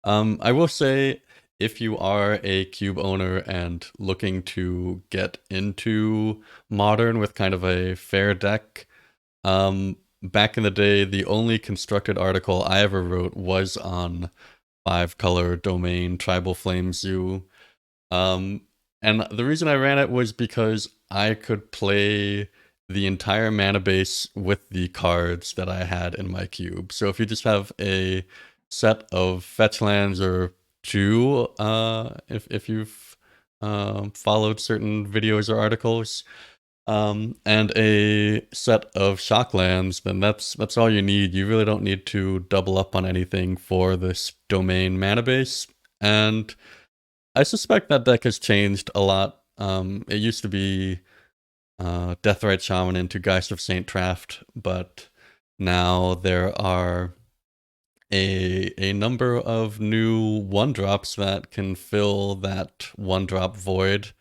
I will say if you are a cube owner and looking to get into modern with kind of a fair deck, back in the day, the only constructed article I ever wrote was on 5-color domain Tribal Flame Zoo. And the reason I ran it was because I could play the entire mana base with the cards that I had in my cube. So if you just have a set of fetch lands or two, if you've followed certain videos or articles, and a set of shock lands, then that's all you need. You really don't need to double up on anything for this domain mana base. And I suspect that deck has changed a lot. It used to be Deathrite Shaman into Geist of Saint Traft, but now there are a number of new 1-drops that can fill that 1-drop void.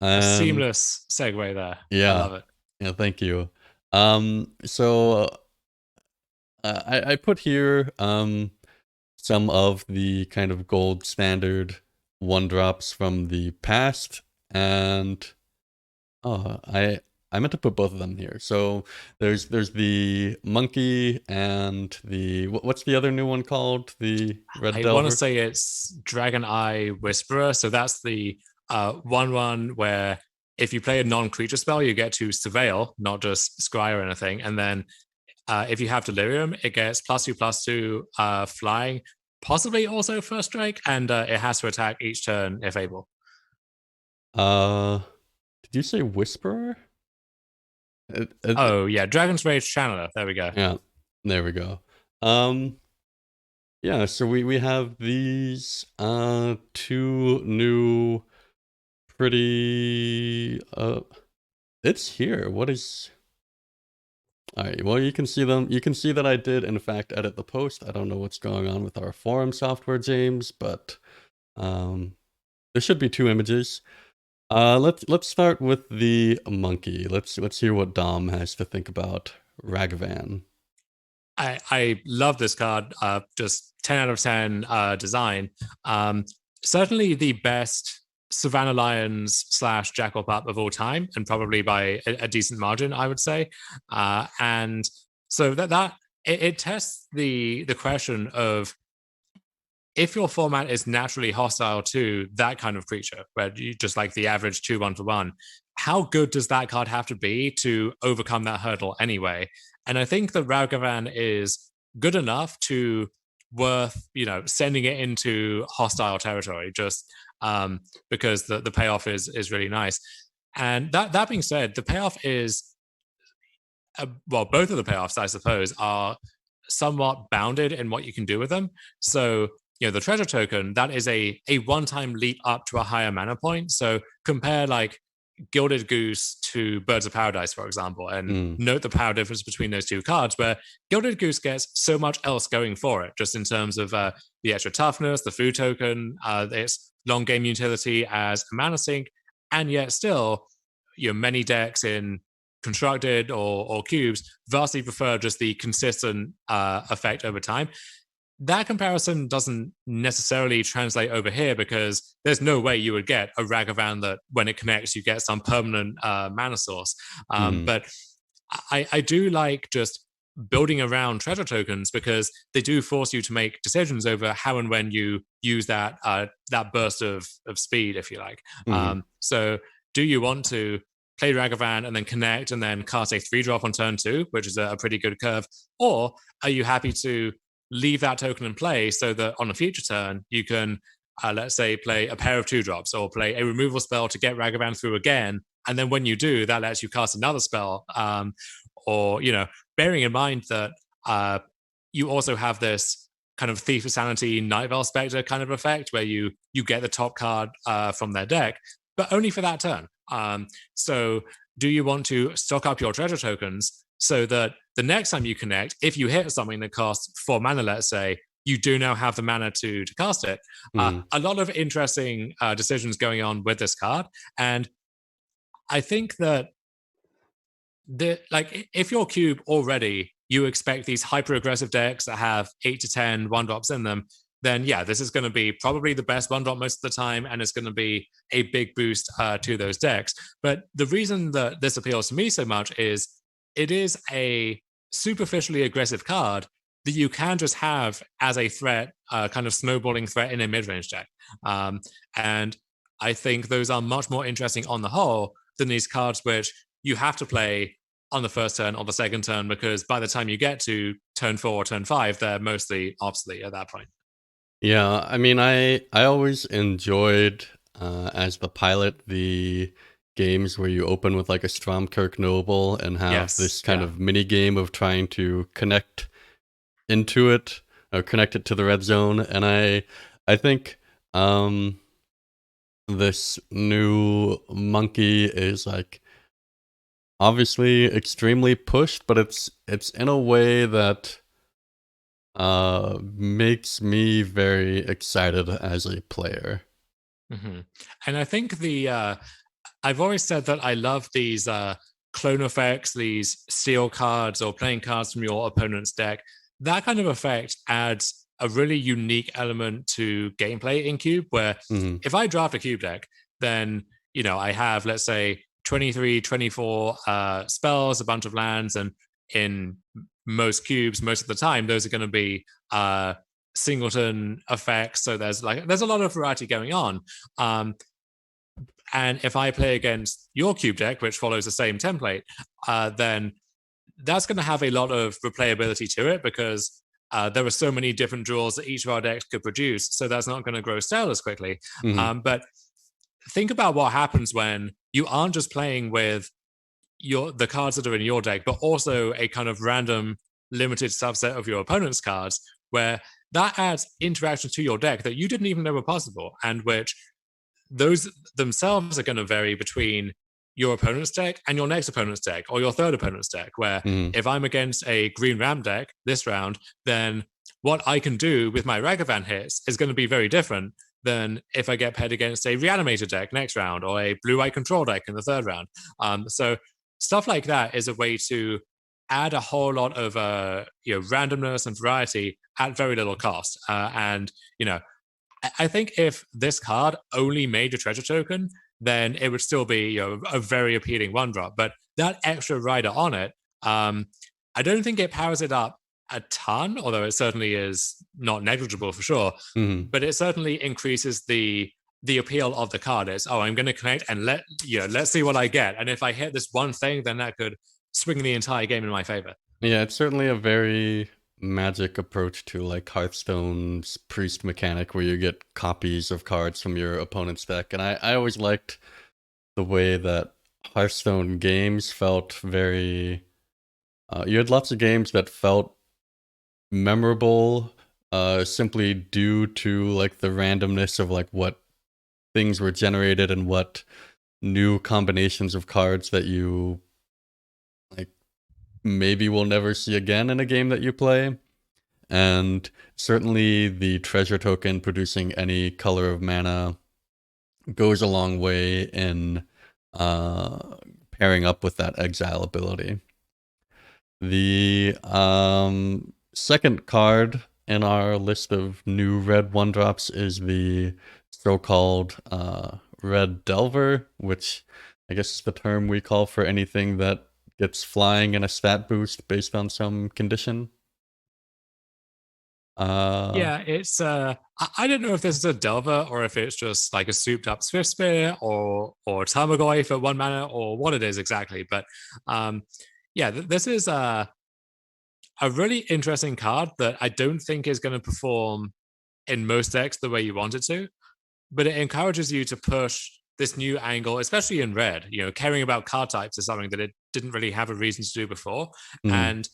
A seamless segue there. Yeah. I love it. Yeah, thank you. So I put here some of the kind of gold standard 1-drops from the past, and I meant to put both of them here. So there's the monkey and the what's the other new one called? The red delver? I want to say it's Dragon Eye Whisperer. So that's the 1/1 where if you play a non-creature spell, you get to surveil, not just scry or anything. And then if you have Delirium, it gets +2/+2 flying, possibly also first strike, and it has to attack each turn if able. Did you say Whisperer? Oh yeah, Dragon's Rage Channeler. There we go. Yeah, there we go. Yeah, so we have these two new pretty it's here. What is Alright, well, you can see them. You can see that I did, in fact, edit the post. I don't know what's going on with our forum software, James, but there should be 2 images. Let's start with the monkey. Let's hear what Dom has to think about Ragavan. I love this card. Just 10 out of 10 design. Certainly the best Savannah Lions / Jackal Pup of all time, and probably by a decent margin, I would say. And so that it tests the question of, if your format is naturally hostile to that kind of creature, where you just like the average 2/1 for 1, how good does that card have to be to overcome that hurdle anyway? And I think that Ragavan is good enough to worth, sending it into hostile territory, just because the payoff is really nice. And that being said, the payoff is, well, both of the payoffs, I suppose, are somewhat bounded in what you can do with them. So, the treasure token, that is a one-time leap up to a higher mana point. So compare like Gilded Goose to Birds of Paradise, for example, and note the power difference between those two cards, where Gilded Goose gets so much else going for it, just in terms of the extra toughness, the food token, its long game utility as a mana sink, and yet still, many decks in constructed or cubes vastly prefer just the consistent effect over time. That comparison doesn't necessarily translate over here, because there's no way you would get a Ragavan that when it connects, you get some permanent mana source. But I do like just building around treasure tokens, because they do force you to make decisions over how and when you use that burst of speed, if you like. So do you want to play Ragavan and then connect and then cast a 3-drop on turn 2, which is a pretty good curve? Or are you happy to leave that token in play so that on a future turn you can, let's say, play a pair of 2-drops or play a removal spell to get Ragavan through again, and then when you do, that lets you cast another spell, or bearing in mind that you also have this kind of Thief of Sanity, Night Vale Spectre kind of effect, where you get the top card from their deck, but only for that turn. So do you want to stock up your treasure tokens so that the next time you connect, if you hit something that costs 4 mana, let's say, you do now have the mana to cast it? A lot of interesting decisions going on with this card. And I think that if your cube already, you expect these hyper aggressive decks that have 8 to 10 1-drops in them, then yeah, this is going to be probably the best one drop most of the time, and it's going to be a big boost to those decks. But the reason that this appeals to me so much is it is a superficially aggressive card that you can just have as a threat, kind of snowballing threat in a mid-range deck. And I think those are much more interesting on the whole than these cards which you have to play on the first turn or the second turn, because by the time you get to turn 4 or turn 5, they're mostly obsolete at that point. Yeah, I mean, I always enjoyed, as the pilot, the games where you open with like a Stromkirk Noble and have this kind of mini game of trying to connect into it or connect it to the red zone. And I think this new monkey is like obviously extremely pushed, but it's in a way that makes me very excited as a player. Mm-hmm. And I think I've always said that I love these clone effects, these steal cards or playing cards from your opponent's deck. That kind of effect adds a really unique element to gameplay in Cube, where if I draft a Cube deck, then, you know, I have, let's say, 23, 24 spells, a bunch of lands, and in most cubes, most of the time, those are going to be singleton effects. So there's a lot of variety going on. And if I play against your cube deck, which follows the same template, then that's going to have a lot of replayability to it, because there are so many different draws that each of our decks could produce. So that's not going to grow stale as quickly. But think about what happens when you aren't just playing with the cards that are in your deck, but also a kind of random limited subset of your opponent's cards, where that adds interaction to your deck that you didn't even know were possible, and which those themselves are going to vary between your opponent's deck and your next opponent's deck or your third opponent's deck, where if I'm against a green ram deck this round, then what I can do with my Ragavan hits is going to be very different than if I get paired against a reanimator deck next round or a blue-white control deck in the third round. So stuff like that is a way to add a whole lot of randomness and variety at very little cost. And, you know, I think if this card only made a treasure token, then it would still be, you know, a very appealing one drop. But that extra rider on it, I don't think it powers it up a ton, although it certainly is not negligible for sure. But it certainly increases the appeal of the card. Is, I'm going to connect and let's see what I get. And if I hit this one thing, then that could swing the entire game in my favor. Yeah, it's certainly a very Magic approach to like Hearthstone's priest mechanic, where you get copies of cards from your opponent's deck. And I always liked the way that Hearthstone games felt very you had lots of games that felt memorable simply due to like the randomness of like what things were generated and what new combinations of cards that you like maybe will never see again in a game that you play. And certainly the treasure token producing any color of mana goes a long way in pairing up with that exile ability. The second card in our list of new red 1-drops is the so-called Red Delver, which I guess is the term we call for anything that gets flying and a stat boost based on some condition. It's I don't know if this is a Delver or if it's just like a souped up Swift Spear or Tarmogoyf for 1 mana or what it is exactly. But this is a really interesting card that I don't think is going to perform in most decks the way you want it to, but it encourages you to push this new angle, especially in red. You know, caring about card types is something that it didn't really have a reason to do before. And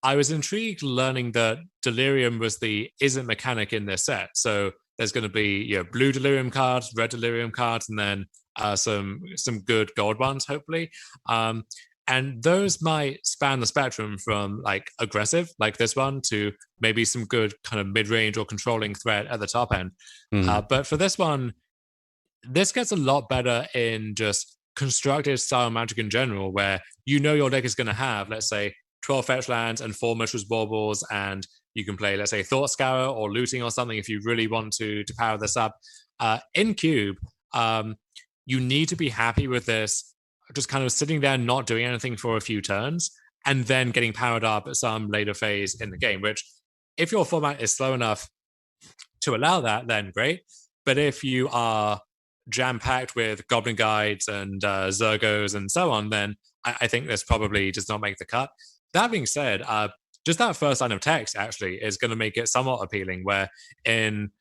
I was intrigued learning that Delirium was the isn't mechanic in this set. So there's going to be blue Delirium cards, red Delirium cards, and then some good gold ones, hopefully. And those might span the spectrum from like aggressive, like this one, to maybe some good kind of mid-range or controlling threat at the top end. But for this one, this gets a lot better in just constructed style Magic in general, where your deck is going to have, let's say, 12 fetch lands and 4 Mishra's Baubles, and you can play, let's say, Thought Scour or Looting or something if you really want to power this up. In Cube, you need to be happy with this, just kind of sitting there, not doing anything for a few turns, and then getting powered up at some later phase in the game, which, if your format is slow enough to allow that, then great. But if you are jam-packed with Goblin Guides and Zergos and so on, then I think this probably does not make the cut. That being said, just that first line of text actually is going to make it somewhat appealing, where in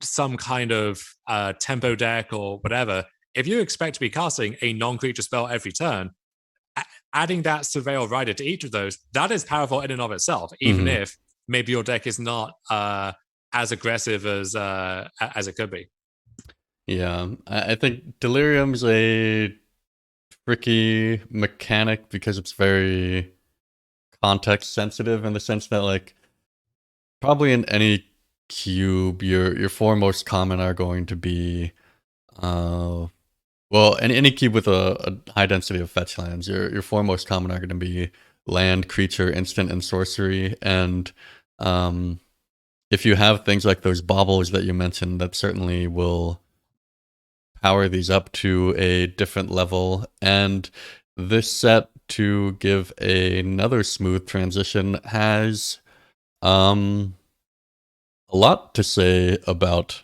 some kind of tempo deck or whatever, if you expect to be casting a non-creature spell every turn, adding that Surveil Rider to each of those, that is powerful in and of itself, even if maybe your deck is not as aggressive as it could be. Yeah, I think Delirium's a tricky mechanic because it's very context sensitive in the sense that, like, probably in any cube, your 4 most common are going to be, well, in any cube with a high density of fetch lands, your 4 most common are going to be land, creature, instant, and sorcery. And if you have things like those baubles that you mentioned, that certainly will power these up to a different level. And this set, to give another smooth transition, has a lot to say about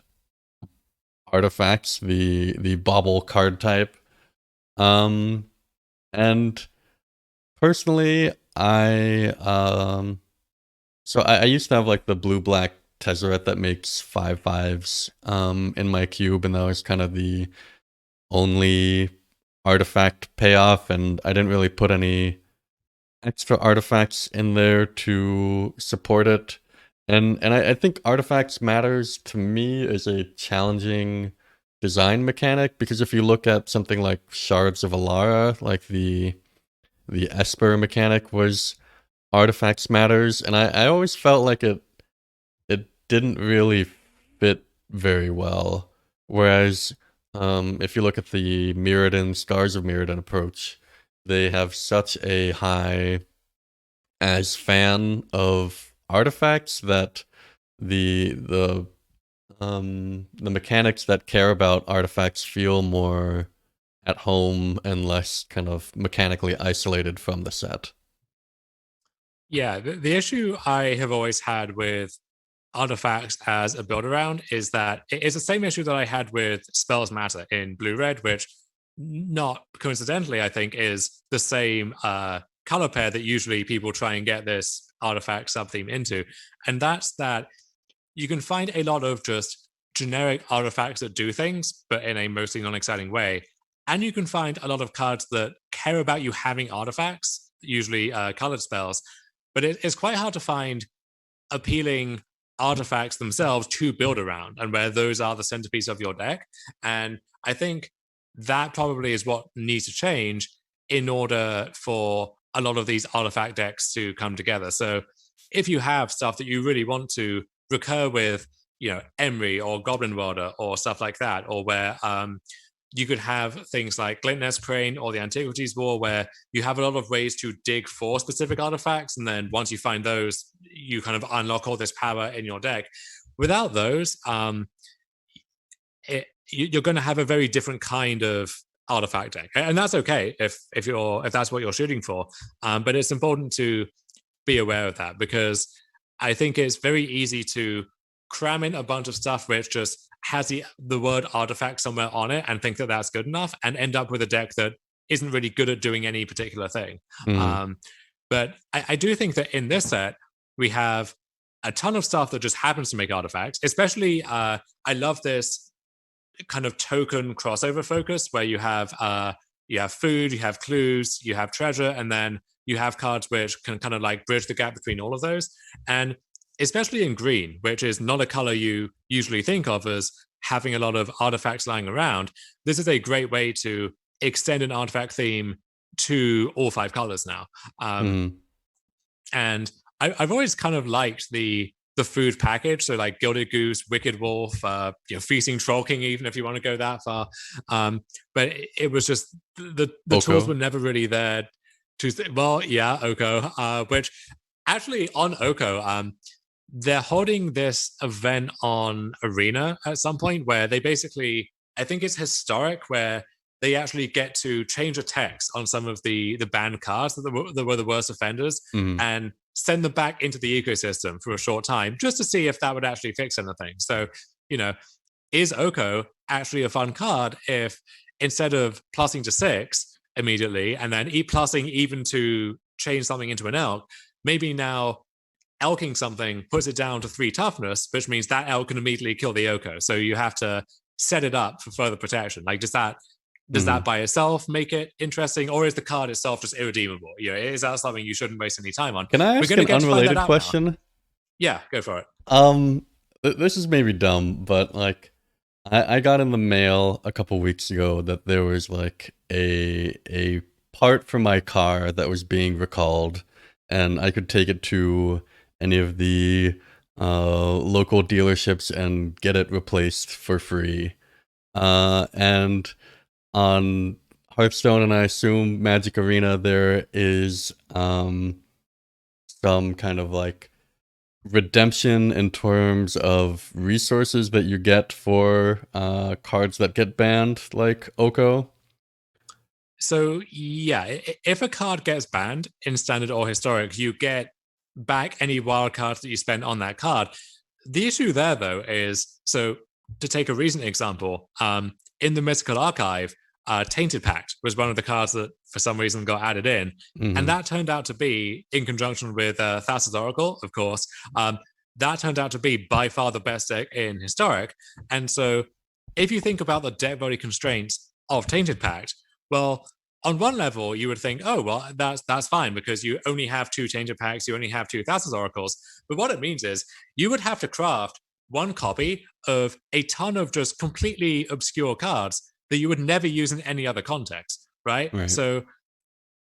artifacts, the bauble card type. And personally, I used to have like the blue-black Tezzeret that makes 5/5s in my cube, and that was kind of the only artifact payoff, and I didn't really put any extra artifacts in there to support it. And I think artifacts matters to me as a challenging design mechanic, because if you look at something like Shards of Alara, like the Esper mechanic was artifacts matters, and I always felt like it didn't really fit very well. Whereas if you look at the Mirrodin, Scars of Mirrodin approach, they have such a high as fan of artifacts that the mechanics that care about artifacts feel more at home and less kind of mechanically isolated from the set. Yeah, the issue I have always had with artifacts as a build around is that it is the same issue that I had with Spells Matter in Blue Red, which, not coincidentally, I think is the same color pair that usually people try and get this artifact sub-theme into. And that's that you can find a lot of just generic artifacts that do things, but in a mostly non-exciting way. And you can find a lot of cards that care about you having artifacts, usually colored spells. But it's quite hard to find appealing artifacts themselves to build around, and where those are the centerpiece of your deck. And I think that probably is what needs to change in order for a lot of these artifact decks to come together. So if you have stuff that you really want to recur with, Emery or Goblin Welder or stuff like that, or where you could have things like Glintnest Crane or the Antiquities War, where you have a lot of ways to dig for specific artifacts, and then once you find those, you kind of unlock all this power in your deck. Without those, you're going to have a very different kind of artifact deck, and that's okay if that's what you're shooting for. But it's important to be aware of that, because I think it's very easy to cram in a bunch of stuff which just has the word artifact somewhere on it and think that that's good enough, and end up with a deck that isn't really good at doing any particular thing. But I do think that in this set, we have a ton of stuff that just happens to make artifacts. Especially, I love this kind of token crossover focus, where you have food, you have clues, you have treasure, and then you have cards which can kind of like bridge the gap between all of those. And especially in green, which is not a color you usually think of as having a lot of artifacts lying around, this is a great way to extend an artifact theme to all 5 colors now. And I've always kind of liked the food package, so like Gilded Goose, Wicked Wolf, Feasting Troll King, even if you want to go that far. But it was just the tools were never really there. Well, yeah, Oko, which actually on Oko, they're holding this event on Arena at some point where they basically, I think it's historic, where they actually get to change a text on some of the banned cards that were the worst offenders Mm. and send them back into the ecosystem for a short time just to see if that would actually fix anything. So, you know, is Oko actually a fun card if instead of plussing to 6 immediately and then plussing even to change something into an elk, maybe now elking something puts it down to 3 toughness, which means that elk can immediately kill the Oko. So you have to set it up for further protection. Like, does that by itself make it interesting, or is the card itself just irredeemable? Is that something you shouldn't waste any time on? Can I We're ask going to an get to find that unrelated out now. question? Yeah, go for it. This is maybe dumb, but like, I got in the mail a couple weeks ago that there was like a part for my car that was being recalled, and I could take it to any of the local dealerships and get it replaced for free. And on Hearthstone, and I assume Magic Arena, there is some kind of like redemption in terms of resources that you get for cards that get banned, like Oko. So yeah, if a card gets banned in standard or historic, you get back any wild cards that you spent on that card. The issue there, though, is so to take a recent example, in the Mystical Archive, Tainted Pact was one of the cards that for some reason got added in. Mm-hmm. And that turned out to be, in conjunction with Thassa's Oracle, of course, that turned out to be by far the best deck in Historic. And so if you think about the deck body constraints of Tainted Pact, well, on one level, you would think, oh, well, that's fine because you only have 2 Tainted Pacts, you only have 2 Thassa's Oracles. But what it means is you would have to craft one copy of a ton of just completely obscure cards that you would never use in any other context, right? So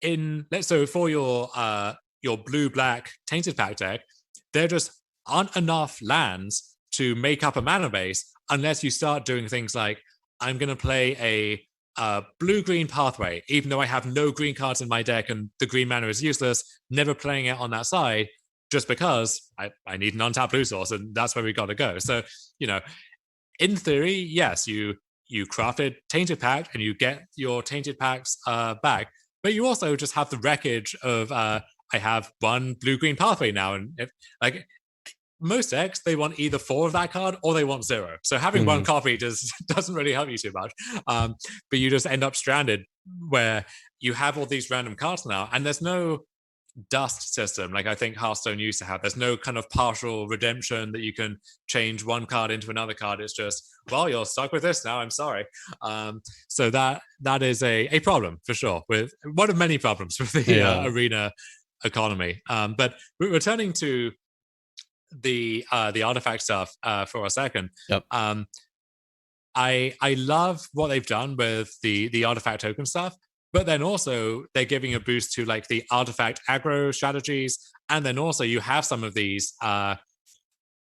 for your blue-black Tainted Pact deck, there just aren't enough lands to make up a mana base unless you start doing things like, I'm going to play a blue-green pathway, even though I have no green cards in my deck and the green mana is useless, never playing it on that side, just because I need an untapped blue source, and that's where we got to go. So, in theory, yes, you crafted Tainted Pact and you get your Tainted Pacts back, but you also just have the wreckage of I have one blue-green pathway now, and if most decks, they want either 4 of that card or they want 0. So having one copy just doesn't really help you too much. But you just end up stranded where you have all these random cards now, and there's no dust system like I think Hearthstone used to have. There's no kind of partial redemption that you can change one card into another card. It's just, well, you're stuck with this now. I'm sorry. So that is a problem for sure, with one of many problems with the arena economy. But returning to the artifact stuff for a second. Yep. I love what they've done with the artifact token stuff, but then also they're giving a boost to like the artifact aggro strategies, and then also you have some of these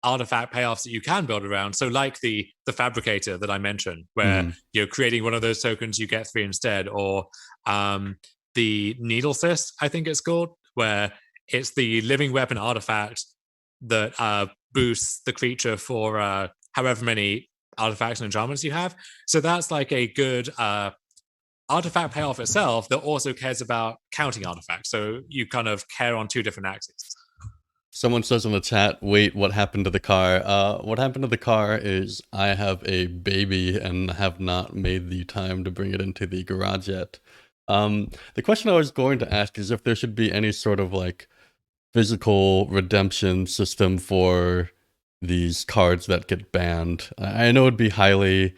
artifact payoffs that you can build around. So like the Fabricator that I mentioned, where you're creating one of those tokens, you get 3 instead, or the Needle Cyst, I think it's called, where it's the living weapon artifact that boosts the creature for however many artifacts and enchantments you have. So that's like a good artifact payoff itself that also cares about counting artifacts. So you kind of care on 2 different axes. Someone says in the chat, wait, what happened to the car? What happened to the car is I have a baby and have not made the time to bring it into the garage yet. The question I was going to ask is if there should be any sort of like physical redemption system for these cards that get banned. I know it'd be highly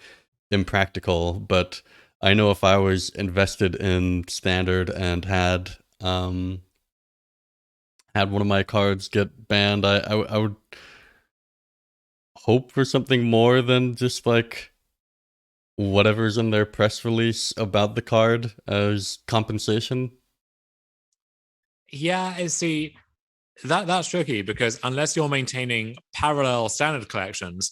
impractical, but I know if I was invested in Standard and had one of my cards get banned, I would hope for something more than just like whatever's in their press release about the card as compensation. Yeah, see, that's tricky because unless you're maintaining parallel standard collections,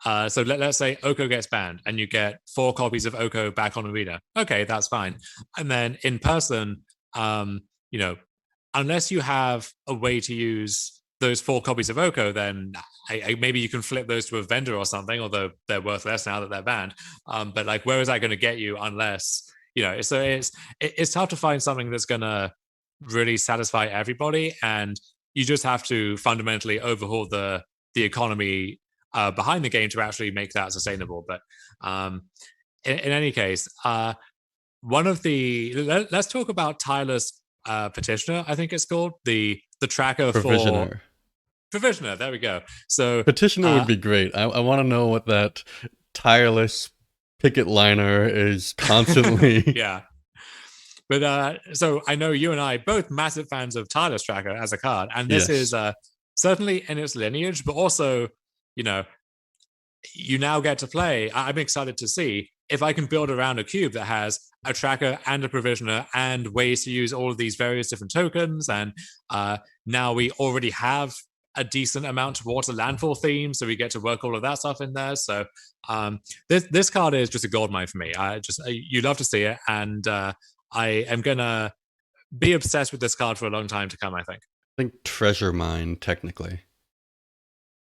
so let's say Oko gets banned and you get 4 copies of Oko back on Arena. Okay, that's fine. And then in person, you know, unless you have a way to use those 4 copies of Oko, then maybe you can flip those to a vendor or something, although they're worth less now that they're banned. But like, where is that going to get you unless, so it's tough to find something that's going to really satisfy everybody. And you just have to fundamentally overhaul the economy behind the game to actually make that sustainable. But in any case, let's talk about Tireless Petitioner, I think it's called, the tracker for Provisioner. There we go. So Petitioner would be great. I want to know what that tireless picket liner is constantly. Yeah. But so I know you and I both massive fans of Tireless Tracker as a card, and this is certainly in its lineage, but also, you now get to play. I'm excited to see if I can build around a cube that has a tracker and a provisioner and ways to use all of these various different tokens. And now we already have a decent amount towards a landfall theme, so we get to work all of that stuff in there. So this card is just a goldmine for me. You love to see it, and I am gonna be obsessed with this card for a long time to come, I think. I think treasure mine, technically.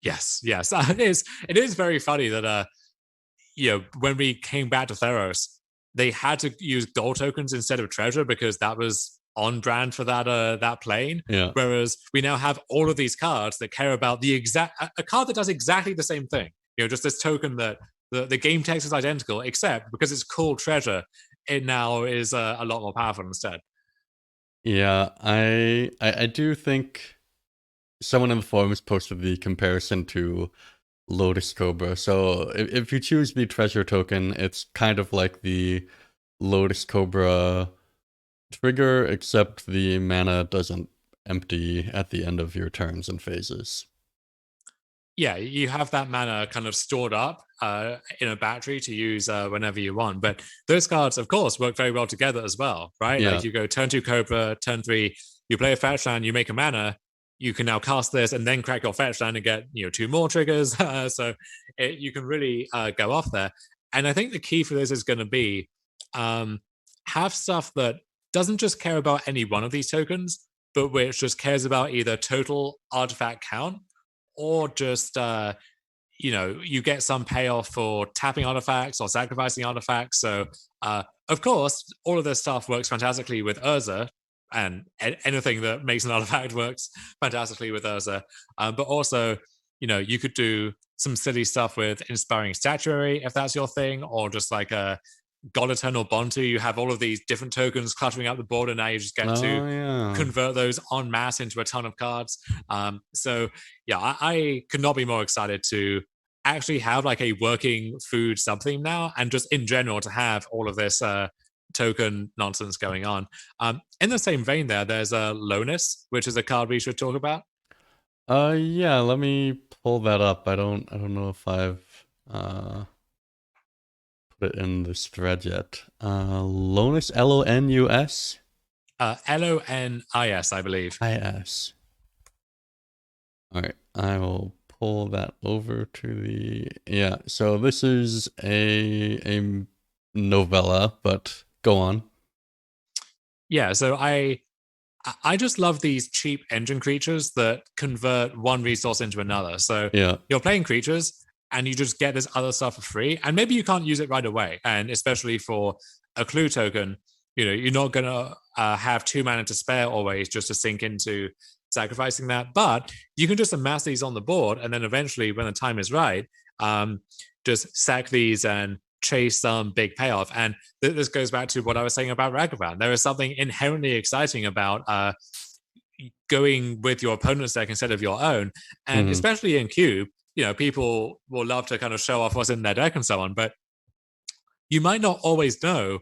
Yes. It is very funny that when we came back to Ferrous, they had to use gold tokens instead of treasure because that was on brand for that plane. Yeah. Whereas we now have all of these cards that care about a card that does exactly the same thing. Just this token that the game text is identical, except because it's called treasure, it now is a lot more powerful instead. Yeah, I do think someone in the forums posted the comparison to Lotus Cobra. So if you choose the treasure token, it's kind of like the Lotus Cobra trigger, except the mana doesn't empty at the end of your turns and phases. Yeah, you have that mana kind of stored up in a battery to use whenever you want. But those cards, of course, work very well together as well, right? Yeah. Like you go turn 2 Cobra, turn 3, you play a fetch land, you make a mana, you can now cast this and then crack your fetch land and get 2 more triggers. So you can really go off there. And I think the key for this is going to be have stuff that doesn't just care about any one of these tokens, but which just cares about either total artifact count or just you get some payoff for tapping artifacts or sacrificing artifacts. So of course, all of this stuff works fantastically with Urza, and anything that makes an artifact works fantastically with Urza. But also, you could do some silly stuff with Inspiring Statuary if that's your thing, or just like a God Eternal Bontu. You have all of these different tokens cluttering up the board, and now you just get to convert those en masse into a ton of cards. So yeah, I could not be more excited to actually have like a working food something now, and just in general to have all of this token nonsense going on. In the same vein, there's a Lonis, which is a card we should talk about. Yeah, let me pull that up. I don't know if I've put it in this thread yet. Lonis, Lonus? Lonis, I believe. Is. Alright, I will pull that over to the... Yeah, so this is a novella, but go on. Yeah, so I just love these cheap engine creatures that convert one resource into another. So you're playing creatures and you just get this other stuff for free, and maybe you can't use it right away. And especially for a clue token, you're not going to have 2 mana to spare always just to sink into sacrificing that. But you can just amass these on the board, and then eventually, when the time is right, just sack these and chase some big payoff. And this goes back to what I was saying about Ragavan. There is something inherently exciting about going with your opponent's deck instead of your own. And especially in Cube, people will love to kind of show off what's in their deck and so on, but you might not always know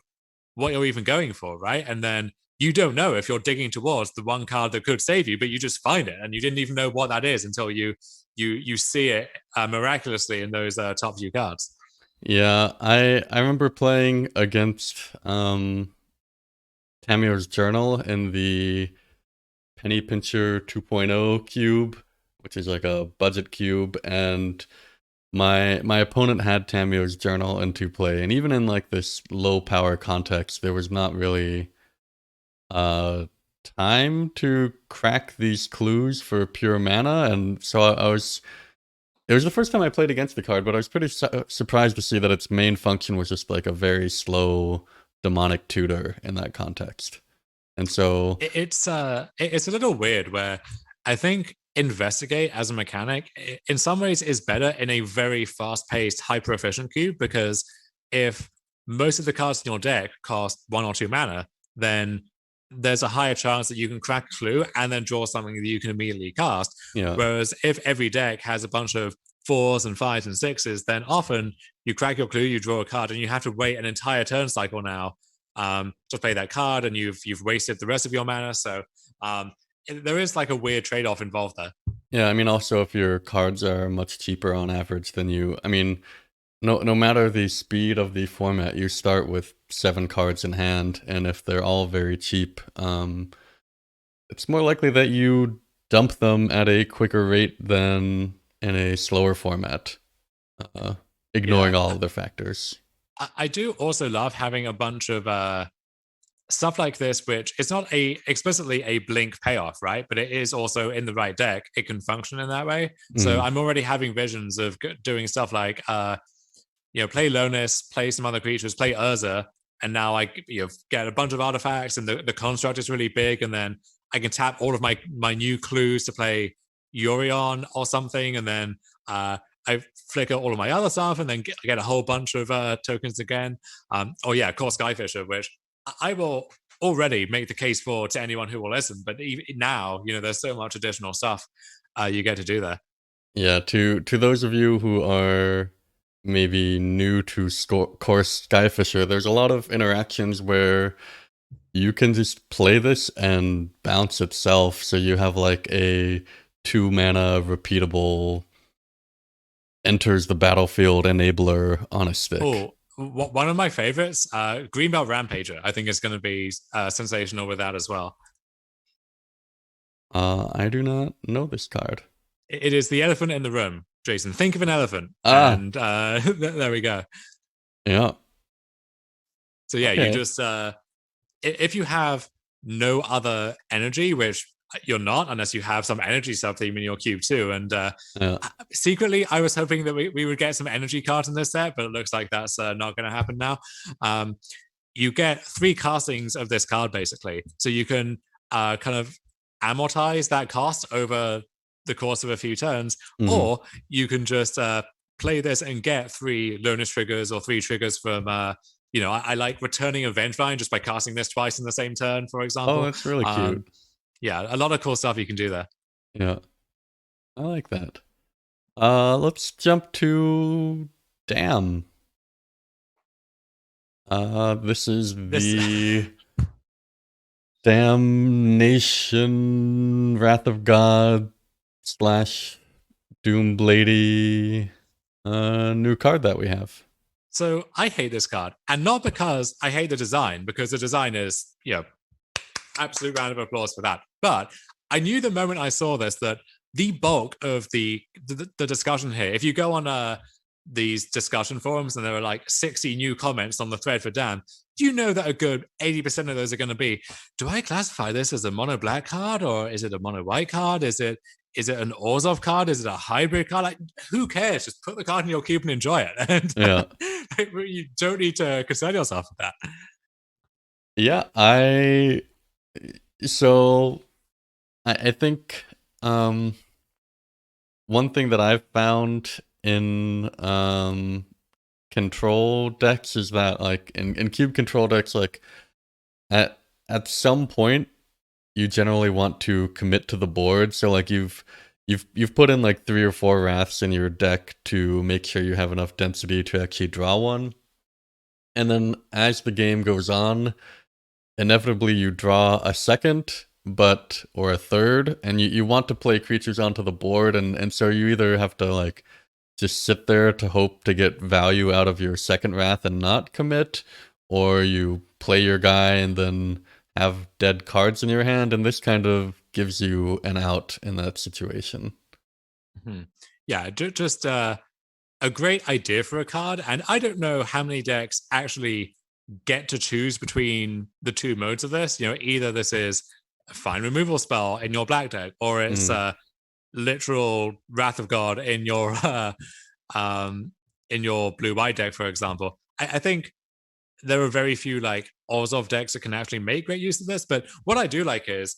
what you're even going for, right? And then you don't know if you're digging towards the one card that could save you, but you just find it and you didn't even know what that is until you see it miraculously in those top few cards. Yeah, I remember playing against Tamir's Journal in the Penny Pincher 2.0 cube, which is like a budget cube, and my opponent had Tamir's Journal into play, and even in like this low power context, there was not really time to crack these clues for pure mana, and so I was. It was the first time I played against the card, but I was pretty surprised to see that its main function was just like a very slow demonic tutor in that context. And so it's a little weird where I think investigate as a mechanic in some ways is better in a very fast-paced, hyper-efficient cube, because if most of the cards in your deck cost 1 or 2 mana, then there's a higher chance that you can crack a clue and then draw something that you can immediately cast. yeah, Whereas if every deck has a bunch of 4s and 5s and 6s, then often you crack your clue, you draw a card, and you have to wait an entire turn cycle now to play that card, and you've wasted the rest of your mana. So there is like a weird trade-off involved there. yeah. I mean, also if your cards are much cheaper on average than you, I mean, no matter the speed of the format, you start with 7 cards in hand, and if they're all very cheap, it's more likely that you dump them at a quicker rate than in a slower format, ignoring all other factors. I do also love having a bunch of stuff like this, which it's not explicitly a blink payoff, right? But it is also in the right deck. It can function in that way. So I'm already having visions of doing stuff like, play Lonis, play some other creatures, play Urza, and now I get a bunch of artifacts, and the construct is really big, and then I can tap all of my new clues to play Yorion or something, and then I flicker all of my other stuff, and then get a whole bunch of tokens again. Of course, Skyfisher, which I will already make the case for to anyone who will listen. But even now, there's so much additional stuff you get to do there. Yeah, to those of you who are maybe new to Course Skyfisher, there's a lot of interactions where you can just play this and bounce itself, so you have like a 2 mana repeatable enters the battlefield enabler on a stick. Oh, one of my favorites, Greenbelt Rampager, I think is going to be sensational with that as well. I do not know this card. It is the elephant in the room, Jason. Think of an elephant, and there we go. Yeah. So yeah, okay. You just if you have no other energy, which you're not unless you have some energy sub-theme in your cube too. And secretly, I was hoping that we would get some energy cards in this set, but it looks like that's not going to happen now. You get 3 castings of this card, basically. So you can kind of amortize that cost over the course of a few turns, or you can just play this and get 3 Lonis triggers or 3 triggers from... I like returning a Vengevine just by casting this twice in the same turn, for example. Oh, that's really cute. Yeah, a lot of cool stuff you can do there. Yeah, I like that. Let's jump to Damn. This is the Damnation Wrath of God / Doomblady new card that we have. So I hate this card, and not because I hate the design, because the design is, absolute round of applause for that. But I knew the moment I saw this that the bulk of the discussion here, if you go on these discussion forums and there are like 60 new comments on the thread for Damn, you know that a good 80% of those are going to be, do I classify this as a mono black card, or is it a mono white card? Is it an Orzhov card? Is it a hybrid card? Like, who cares? Just put the card in your cube and enjoy it. And you don't need to concern yourself with that. Yeah, I think one thing that I've found in control decks is that, like, in cube control decks, like at some point you generally want to commit to the board. So like you've put in like 3 or 4 wraths in your deck to make sure you have enough density to actually draw one. And then as the game goes on, inevitably you draw a second or a third, and you want to play creatures onto the board, and so you either have to like just sit there to hope to get value out of your second wrath and not commit, or you play your guy and then have dead cards in your hand, and this kind of gives you an out in that situation. Mm-hmm. Yeah, just a great idea for a card, and I don't know how many decks actually get to choose between the 2 modes of this. Either this is fine removal spell in your black deck, or it's Mm, a literal Wrath of God um, in your blue-white deck, for example. I think there are very few like Orzhov decks that can actually make great use of this. But what I do like is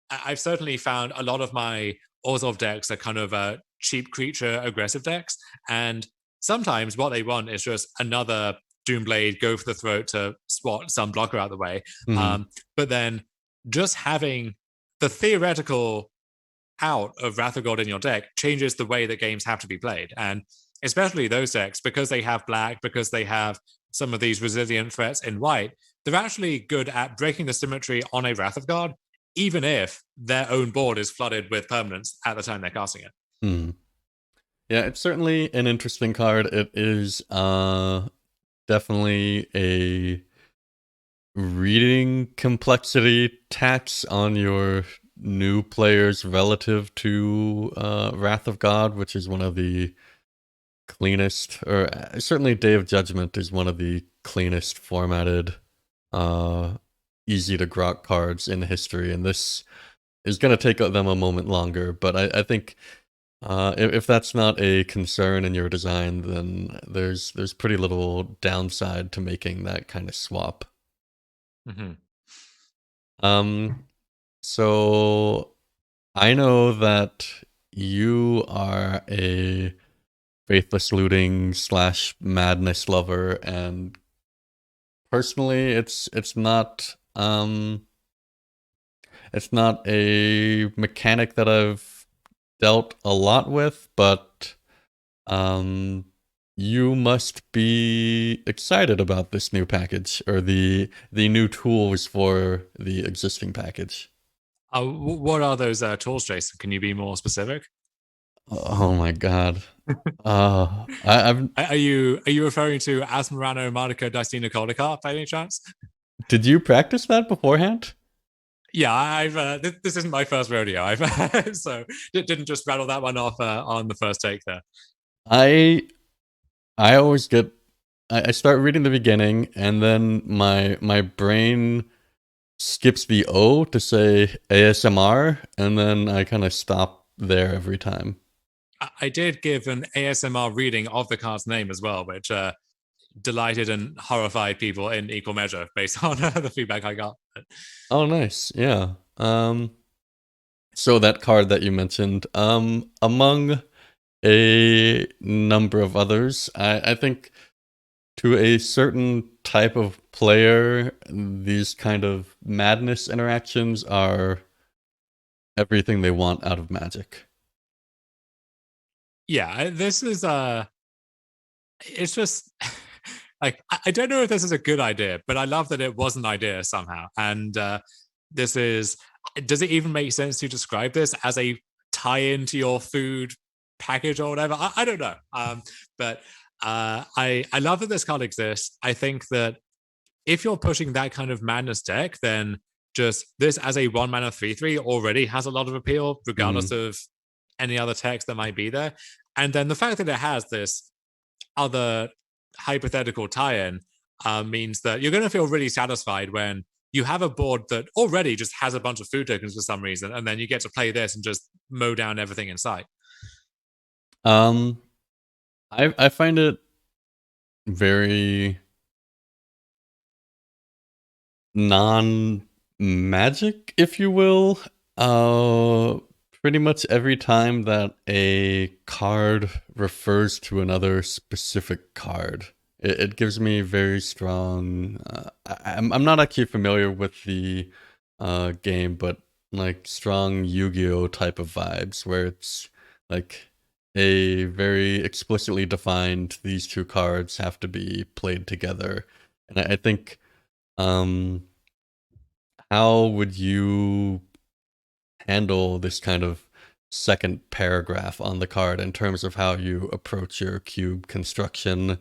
I've certainly found a lot of my Orzhov decks are kind of cheap creature aggressive decks. And sometimes what they want is just another Doomblade go for the throat to swat some blocker out of the way. mm, But then just having the theoretical out of Wrath of God in your deck changes the way that games have to be played. And especially those decks, because they have black, because they have some of these resilient threats in white, they're actually good at breaking the symmetry on a Wrath of God, even if their own board is flooded with permanents at the time they're casting it. mm. Yeah, it's certainly an interesting card. It is definitely a reading complexity tax on your new players relative to Wrath of God, which is one of the cleanest, or certainly Day of Judgment is one of the cleanest formatted, uh, easy to grok cards in history, and this is going to take them a moment longer. But I think if that's not a concern in your design, then there's pretty little downside to making that kind of swap. Mm-hmm. Um, so I know that you are a faithless looting slash madness lover, and personally, it's not a mechanic that I've dealt a lot with, but um, you must be excited about this new package or the new tools for the existing package. What are those tools, Jason? Can you be more specific? Oh my god. I've Are you referring to Asmarano, Mardico, Dicina, Colicar by any chance? did you practice that beforehand? Yeah, I've this isn't my first rodeo. I've so didn't just rattle that one off on the first take there. I I always get I start reading the beginning and then my brain skips the O to say ASMR and then I kind of stop there every time. I did give an ASMR reading of the card's name as well, which delighted and horrified people in equal measure based on the feedback I got. Oh nice. Yeah. So that card that you mentioned, among a number of others, I think to a certain type of player, these kind of madness interactions are everything they want out of Magic. Yeah, this is it's just like I don't know if this is a good idea, but I love that it was an idea somehow. And this is does it even make sense to describe this as a tie-in to your food package or whatever? I don't know. But I love that this card exists. I think that if you're pushing that kind of madness deck, then just this as a 1 mana 3/3 already has a lot of appeal, regardless Mm, of any other text that might be there. And then the fact that it has this other hypothetical tie-in means that you're going to feel really satisfied when you have a board that already just has a bunch of food tokens for some reason, and then you get to play this and just mow down everything in sight. um, I find it very non-magic, if you will. Uh, Pretty much every time that a card refers to another specific card, it gives me very strong. I'm not actually familiar with the game, but like strong Yu-Gi-Oh type of vibes, where it's like a very explicitly defined these two cards have to be played together, and I think um how would you handle this kind of second paragraph on the card in terms of how you approach your cube construction?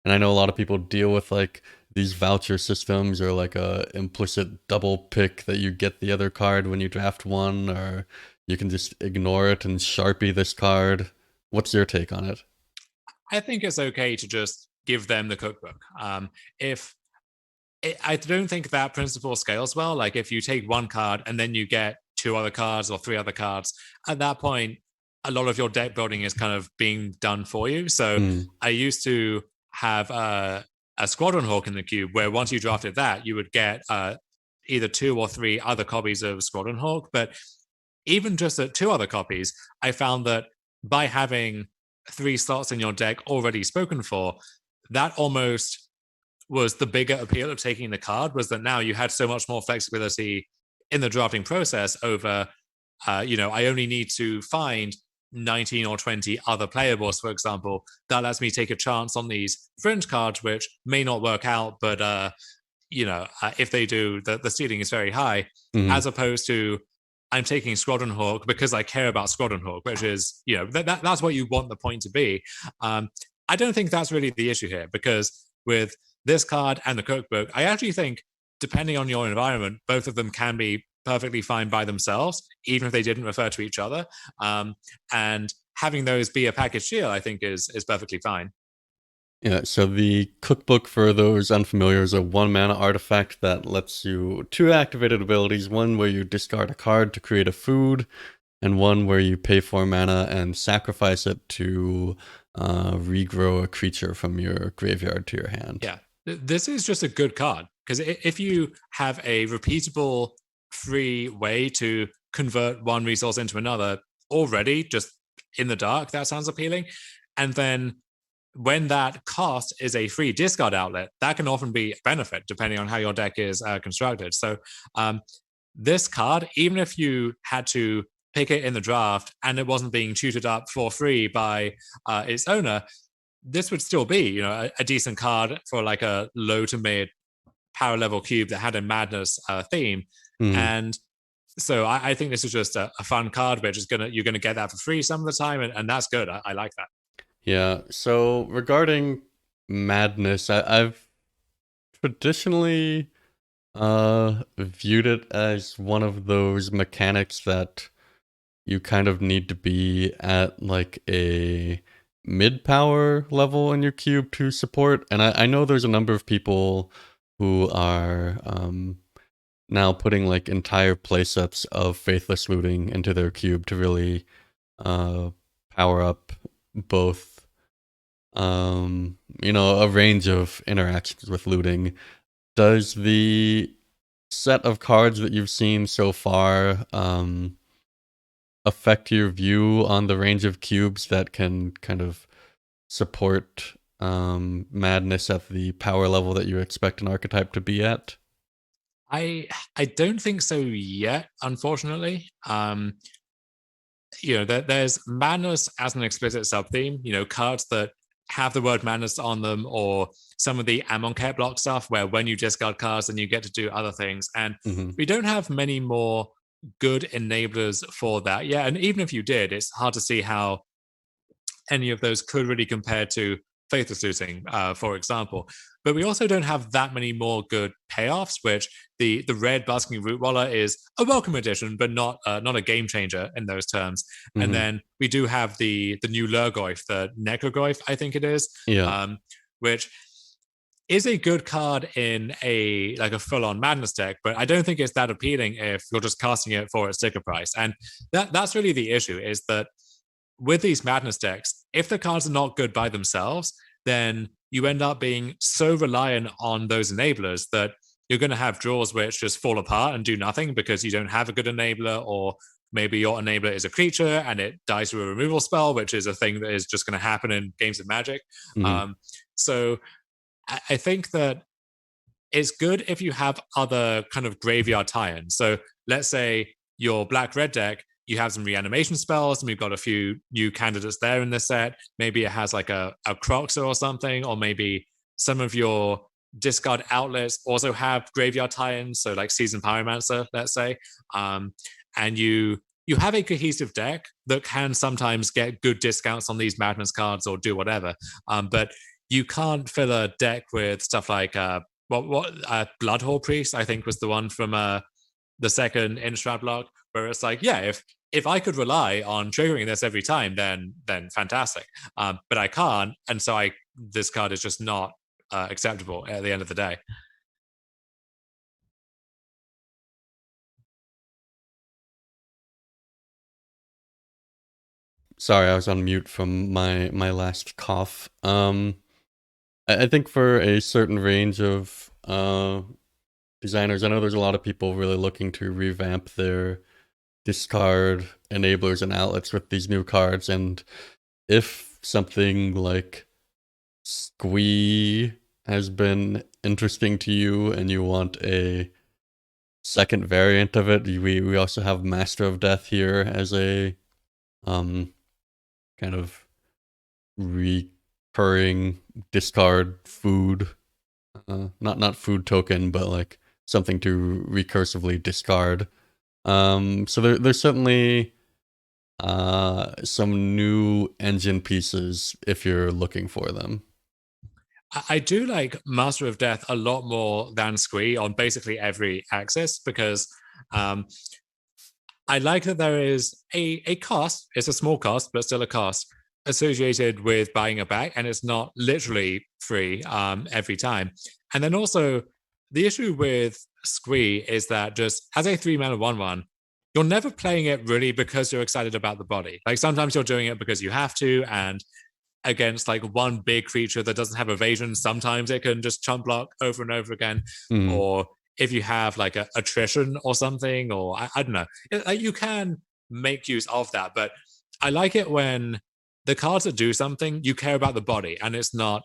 And I know a lot of people deal with like these voucher systems or like a implicit double pick that you get the other card when you draft one, or you can just ignore it and Sharpie this card. What's your take on it? I think it's okay to just give them the cookbook. If I don't think that principle scales well. Like if you take one card and then you get two other cards or three other cards, at that point, a lot of your deck building is kind of being done for you. So Mm. I used to have a Squadron Hawk in the cube where once you drafted that, you would get either two or three other copies of Squadron Hawk. But even just at two other copies, I found that by having three slots in your deck already spoken for, that almost was the bigger appeal of taking the card, was that now you had so much more flexibility in the drafting process over, I only need to find 19 or 20 other playables, for example. That lets me take a chance on these fringe cards, which may not work out, but, if they do, the ceiling is very high, Mm. as opposed to I'm taking Squadron Hawk because I care about Squadron Hawk, which is, that's what you want the point to be. I don't think that's really the issue here, because with this card and the cookbook, I actually think, depending on your environment, both of them can be perfectly fine by themselves, even if they didn't refer to each other. And having those be a package deal, I think, is perfectly fine. Yeah, so the cookbook, for those unfamiliar, is a 1 mana artifact that lets you 2 activated abilities, one where you discard a card to create a food, and one where you pay 4 mana and sacrifice it to regrow a creature from your graveyard to your hand. Yeah, this is just a good card, because if you have a repeatable, free way to convert one resource into another already, just in the dark, that sounds appealing. And then when that cost is a free discard outlet, that can often be a benefit depending on how your deck is constructed. So this card, even if you had to pick it in the draft and it wasn't being tutored up for free by its owner, this would still be, a decent card for like a low to mid power level cube that had a madness theme. And so I think this is just a fun card, which is you're gonna get that for free some of the time, and that's good. I like that. Yeah, so regarding madness, I've traditionally viewed it as one of those mechanics that you kind of need to be at like a mid power level in your cube to support. And I know there's a number of people who are now putting like entire playsets of Faithless Looting into their cube to really power up both a range of interactions with looting. Does the set of cards that you've seen so far affect your view on the range of cubes that can kind of support madness at the power level that you expect an archetype to be at? I don't think so yet, unfortunately. There's madness as an explicit sub theme. Cards that have the word madness on them, or some of the Amonkhet block stuff where when you discard cards then you get to do other things. And we don't have many more good enablers for that. Yeah, and even if you did, it's hard to see how any of those could really compare to Faithless Looting, for example. But we also don't have that many more good payoffs, which the red Basking Root Waller is a welcome addition, but not a game changer in those terms. And then we do have the new Lurgoyf, the Necrogoyf, I think it is, which is a good card in a full-on madness deck, but I don't think it's that appealing if you're just casting it for its sticker price. And that's really the issue, is that with these madness decks, if the cards are not good by themselves, then you end up being so reliant on those enablers that you're going to have draws which just fall apart and do nothing because you don't have a good enabler, or maybe your enabler is a creature and it dies through a removal spell, which is a thing that is just going to happen in games of Magic. So I think that it's good if you have other kind of graveyard tie-ins. So let's say your black-red deck, you have some reanimation spells, and we've got a few new candidates there in the set. Maybe it has like a Croxer or something, or maybe some of your discard outlets also have graveyard tie-ins, so like Seasoned Pyromancer, let's say. And you have a cohesive deck that can sometimes get good discounts on these Madness cards or do whatever. But you can't fill a deck with stuff like Bloodhole Priest, I think, was the one from the second Innistrad block, where it's like, yeah, if I could rely on triggering this every time, then fantastic. But I can't, and so this card is just not acceptable at the end of the day. Sorry, I was on mute from my last cough. I think for a certain range of designers, I know there's a lot of people really looking to revamp their discard enablers and outlets with these new cards, and if something like Squee has been interesting to you and you want a second variant of it, we also have Master of Death here as a kind of recurring discard food, not food token, but like something to recursively discard. So there's certainly some new engine pieces if you're looking for them. I do like Master of Death a lot more than Squee on basically every axis because I like that there is a cost. It's a small cost, but still a cost associated with buying it back, and it's not literally free every time. And then also the issue with Squee is that just as a 3-mana 1/1, you're never playing it really because you're excited about the body. Like sometimes you're doing it because you have to, and against like one big creature that doesn't have evasion, sometimes it can just chump block over and over again. Or if you have like a attrition or something, or I don't know, you can make use of that. But I like it when the cards that do something, you care about the body, and it's not,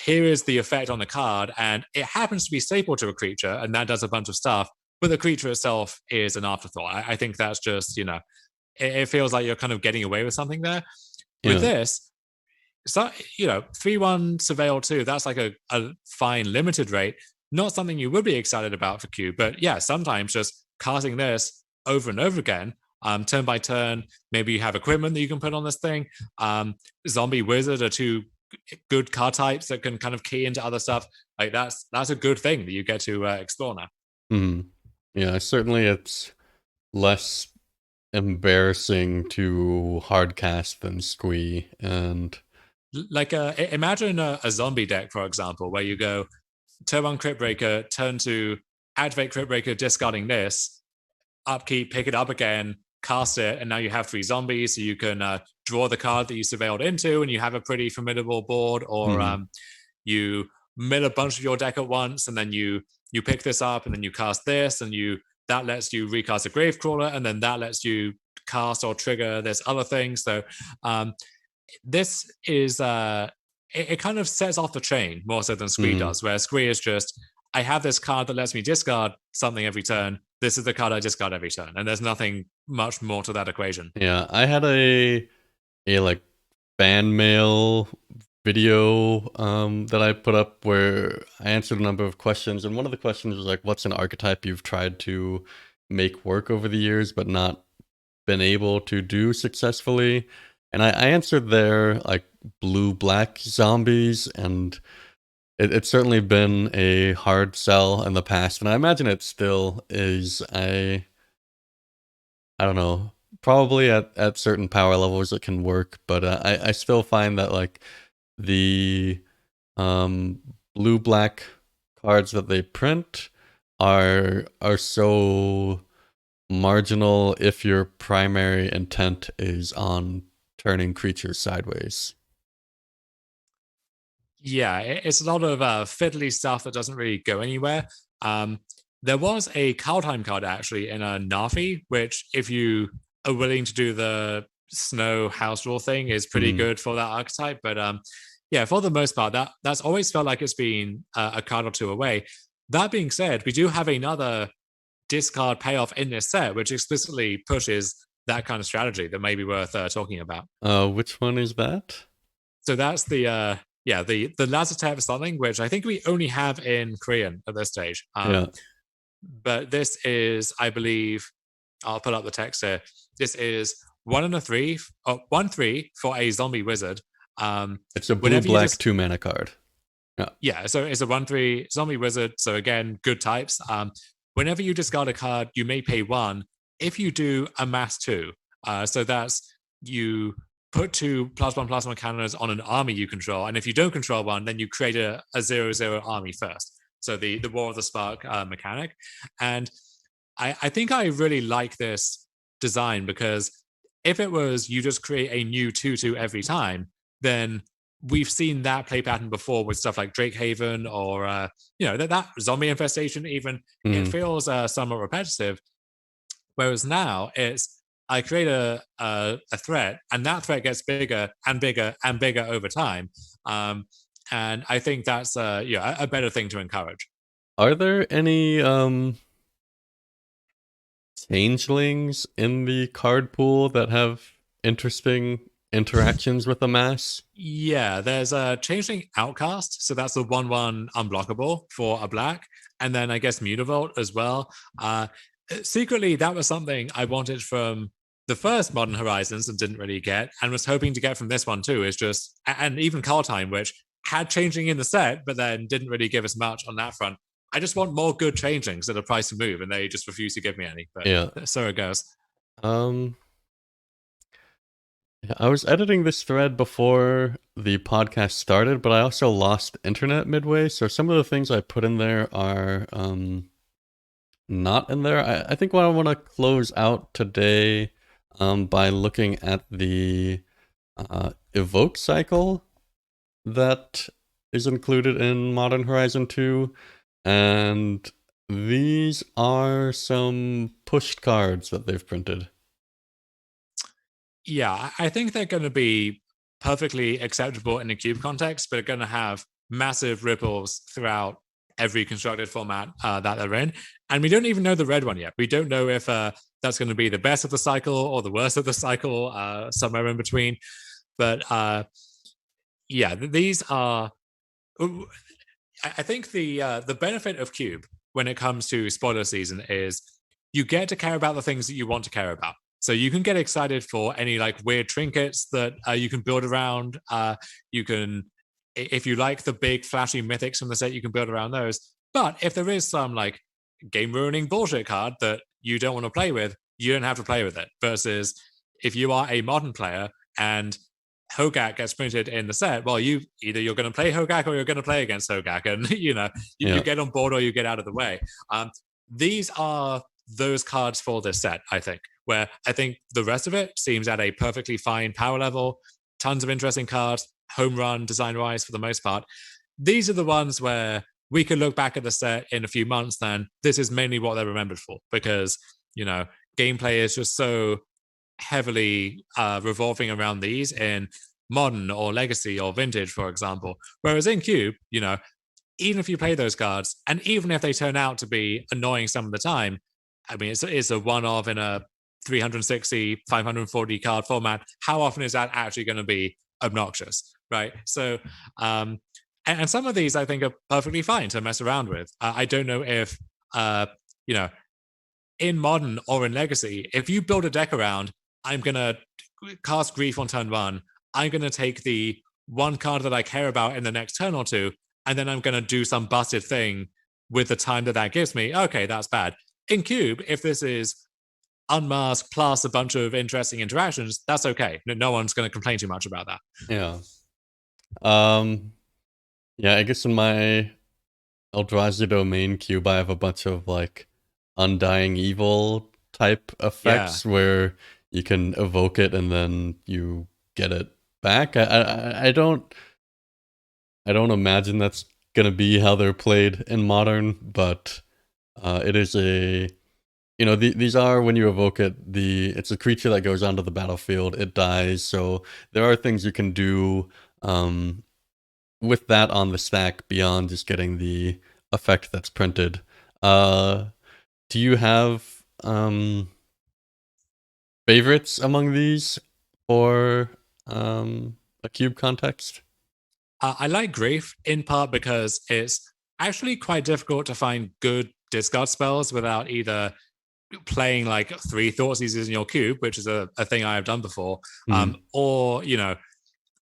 here is the effect on the card, and it happens to be staple to a creature, and that does a bunch of stuff. But the creature itself is an afterthought. I think that's just, it feels like you're kind of getting away with something there. With this, so 3/1 Surveil 2, that's like a fine limited rate, not something you would be excited about for Q, but yeah, sometimes just casting this over and over again, turn by turn, maybe you have equipment that you can put on this thing. Zombie Wizard are two good card types that can kind of key into other stuff. Like that's a good thing that you get to explore now. Yeah, certainly it's less embarrassing to hardcast than Squee, and like imagine a zombie deck, for example, where you go turn 1 Crypt Breaker, turn 2 activate Crypt Breaker, discarding this, upkeep, pick it up again, cast it, and now you have 3 zombies, so you can draw the card that you surveilled into, and you have a pretty formidable board. Or you mill a bunch of your deck at once, and then you pick this up, and then you cast this, and that lets you recast a Gravecrawler, and then that lets you cast or trigger this other thing. So this is it kind of sets off the chain more so than Squee does, where Squee is just, I have this card that lets me discard something every turn. This is the card I discard every turn, and there's nothing much more to that equation. Yeah, I had a like fan mail video that I put up where I answered a number of questions, and one of the questions was like, what's an archetype you've tried to make work over the years but not been able to do successfully? And I answered there like blue-black zombies, and it's certainly been a hard sell in the past, and I imagine it still is. I don't know, probably at certain power levels it can work, but I still find that like the blue-black cards that they print are so marginal if your primary intent is on turning creatures sideways. Yeah, it's a lot of fiddly stuff that doesn't really go anywhere. There was a Kaldheim card actually in a Navi, which if you are willing to do the snow house rule thing, is pretty good for that archetype. But yeah, for the most part, that's always felt like it's been a card or two away. That being said, we do have another discard payoff in this set, which explicitly pushes that kind of strategy that may be worth talking about. Which one is that? So that's the Lazotep something, which I think we only have in Korean at this stage. But this is, I believe, I'll put up the text here. This is 1/3 for a zombie wizard. It's a blue-black 2-mana card. Yeah, so it's a 1/3 zombie wizard. So again, good types. Whenever you discard a card, you may pay 1. If you do, amass 2. So that's you put 2 +1/+1 counters on an army you control, and if you don't control one, then you create a 0/0 army first. So the War of the Spark mechanic. And I think I really like this design because if it was you just create a new 2/2 every time, then we've seen that play pattern before with stuff like Drakehaven or that zombie infestation. Even it feels somewhat repetitive. Whereas now it's I create a threat, and that threat gets bigger and bigger and bigger over time. And I think that's a better thing to encourage. Are there any changelings in the card pool that have interesting interactions with Amass? Yeah, there's a changeling outcast, so that's the 1/1 unblockable for a black, and then I guess Mutavolt as well. Secretly, that was something I wanted from the first Modern Horizons and didn't really get, and was hoping to get from this one too. Is just and even Time, which had changing in the set, but then didn't really give us much on that front. I just want more good changelings at a price to move, and they just refuse to give me any. But yeah, so it goes. I was editing this thread before the podcast started, but I also lost internet midway, so some of the things I put in there are not in there. I think what I want to close out today by looking at the Evoke Cycle that is included in Modern Horizon 2, and these are some pushed cards that they've printed. Yeah, I think they're going to be perfectly acceptable in a cube context, but are going to have massive ripples throughout every constructed format that they're in. And we don't even know the red one yet. We don't know if that's going to be the best of the cycle or the worst of the cycle, somewhere in between. But yeah, these are... I think the benefit of cube when it comes to spoiler season is you get to care about the things that you want to care about. So you can get excited for any like weird trinkets that you can build around. You can, if you like the big flashy mythics from the set, you can build around those. But if there is some like game ruining bullshit card that you don't want to play with, you don't have to play with it. Versus if you are a modern player and Hogak gets printed in the set, well, you're going to play Hogak or you're going to play against Hogak, and you get on board or you get out of the way. These are those cards for this set, I think, where I think the rest of it seems at a perfectly fine power level, tons of interesting cards, home run design-wise for the most part. These are the ones where we could look back at the set in a few months, then this is mainly what they're remembered for, because, gameplay is just so heavily revolving around these in Modern or Legacy or Vintage, for example. Whereas in Cube, even if you play those cards, and even if they turn out to be annoying some of the time, I mean, it's a one-off in a 360, 540 card format. How often is that actually going to be obnoxious, right? So, and some of these I think are perfectly fine to mess around with. I don't know if, in Modern or in Legacy, if you build a deck around, I'm going to cast Grief on turn 1, I'm going to take the one card that I care about in the next turn or two, and then I'm going to do some busted thing with the time that gives me. Okay, that's bad. In Cube, if this is unmasked plus a bunch of interesting interactions, that's okay. No one's going to complain too much about that. Yeah. Yeah, I guess in my Eldrazi domain cube, I have a bunch of like Undying Evil type effects where you can evoke it and then you get it back. I don't imagine that's gonna be how they're played in Modern, but it is a these are, when you evoke it, it's a creature that goes onto the battlefield, it dies, so there are things you can do with that on the stack beyond just getting the effect that's printed. Do you have favorites among these for a cube context? I like Grief in part because it's actually quite difficult to find good discard spells without either playing like 3 Thoughtseizes in your cube, which is a thing I have done before, or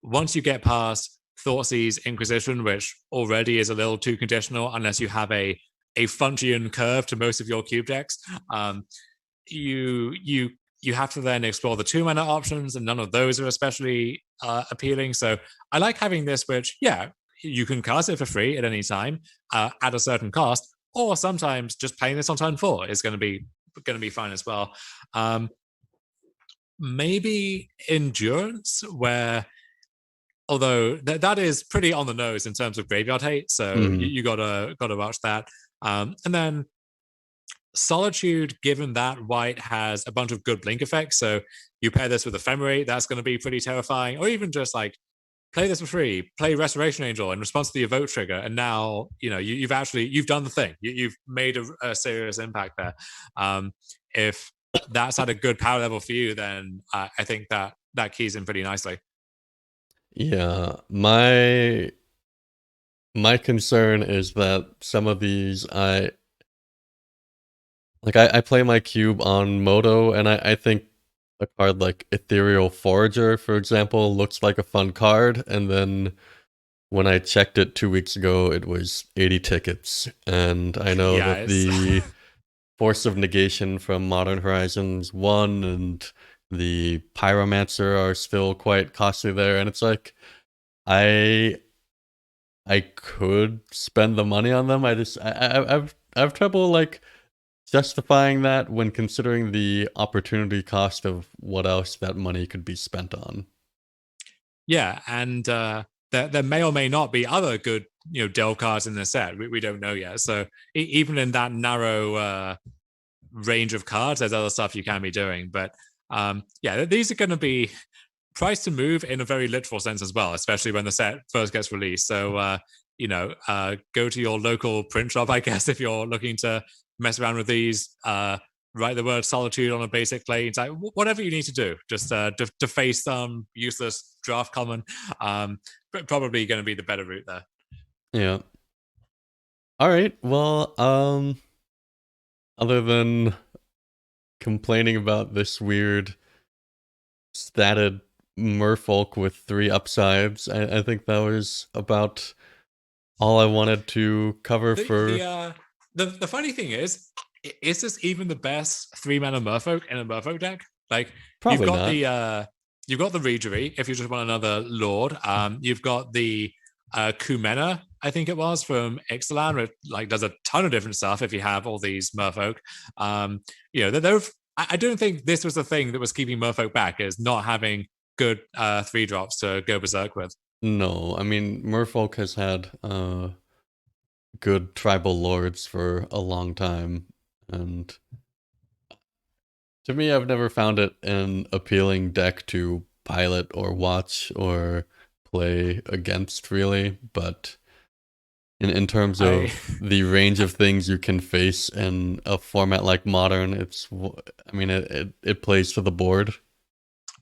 once you get past Thoughtseizes Inquisition, which already is a little too conditional unless you have a Fungian curve to most of your cube decks, you have to then explore the 2-mana options, and none of those are especially appealing. So I like having this, which, you can cast it for free at any time at a certain cost, or sometimes just playing this on turn 4 is going to be fine as well. maybe endurance, where although that is pretty on the nose in terms of graveyard hate, so Mm. you gotta watch that. And then Solitude, given that white has a bunch of good blink effects, so you pair this with Ephemerate, that's going to be pretty terrifying. Or even just like play this for free, play Restoration Angel in response to the evoke trigger, and now you've done the thing. You've made a serious impact there. If that's at a good power level for you, then I think that keys in pretty nicely. Yeah, my concern is that some of these I play my cube on Moto, and I think a card like Ethereal Forager, for example, looks like a fun card, and then when I checked it 2 weeks ago, it was 80 tickets. And I know Yeah, that it's the Force of Negation from Modern Horizons 1 and the Pyromancer are still quite costly there, and it's like I I could spend the money on them. I've trouble like justifying that when considering the opportunity cost of what else that money could be spent on. yeah, and there may or may not be other good delve cards in the set. We don't know yet. So even in that narrow range of cards, there's other stuff you can be doing. But yeah, these are going to be priced to move in a very literal sense as well, especially when the set first gets released. So go to your local print shop, I guess, if you're looking to mess around with these. Write the word solitude on a basic plate. It's like whatever you need to do, just to face some useless draft common. But probably going to be the better route there. Yeah. All right. Well, other than complaining about this weird statted merfolk with 3 upsides, I think that was about all I wanted to cover for. The funny thing is this even the best 3-mana merfolk in a merfolk deck? Like Probably not. You've got the Regery if you just want another Lord. You've got the Kumena, I think it was, from Ixalan, which like does a ton of different stuff if you have all these merfolk. I don't think this was the thing that was keeping merfolk back, is not having good 3-drops to go berserk with. No, I mean merfolk has had good tribal lords for a long time, and to me, I've never found it an appealing deck to pilot or watch or play against, really. But in terms I of the range of things you can face in a format like Modern, it plays to the board.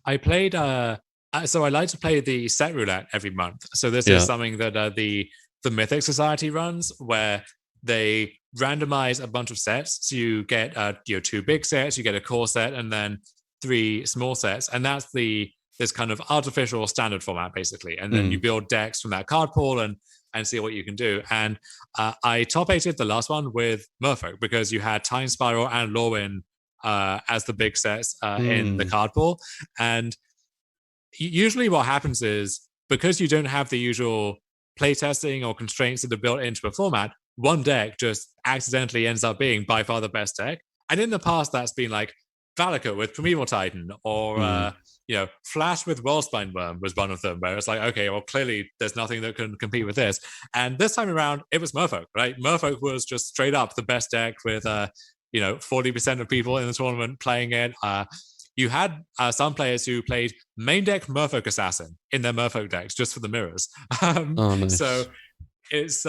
I played so I like to play the set roulette every month. So this is Yeah. something that the Mythic Society runs, where they randomize a bunch of sets. So you get 2 big sets, you get a core set, and then 3 small sets, and that's this kind of artificial standard format basically. And then you build decks from that card pool and see what you can do. And I top 8'd the last one with Merfolk because you had Time Spiral and Lorwyn as the big sets in the card pool. And usually what happens is, because you don't have the usual playtesting or constraints that are built into a format, one deck just accidentally ends up being by far the best deck. And in the past, that's been like Valakut with Primeval Titan, or Flash with Worldspine Worm was one of them, where it's like, okay, well, clearly there's nothing that can compete with this. And this time around, it was Merfolk, right? Merfolk was just straight up the best deck with 40% of people in the tournament playing it. You had some players who played main deck Merfolk Assassin in their Merfolk decks just for the mirrors. Nice. So it's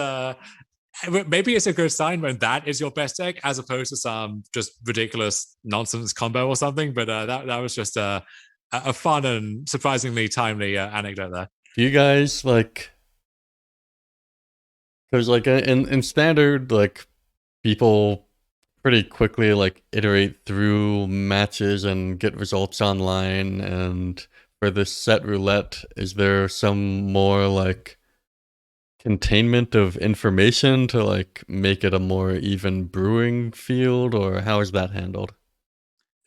maybe it's a good sign when that is your best deck, as opposed to some just ridiculous nonsense combo or something. But that was just a fun and surprisingly timely anecdote there. Do you guys like? Because like in standard, like people pretty quickly like iterate through matches and get results online. And for this set roulette, is there some more like containment of information to like make it a more even brewing field, or how is that handled?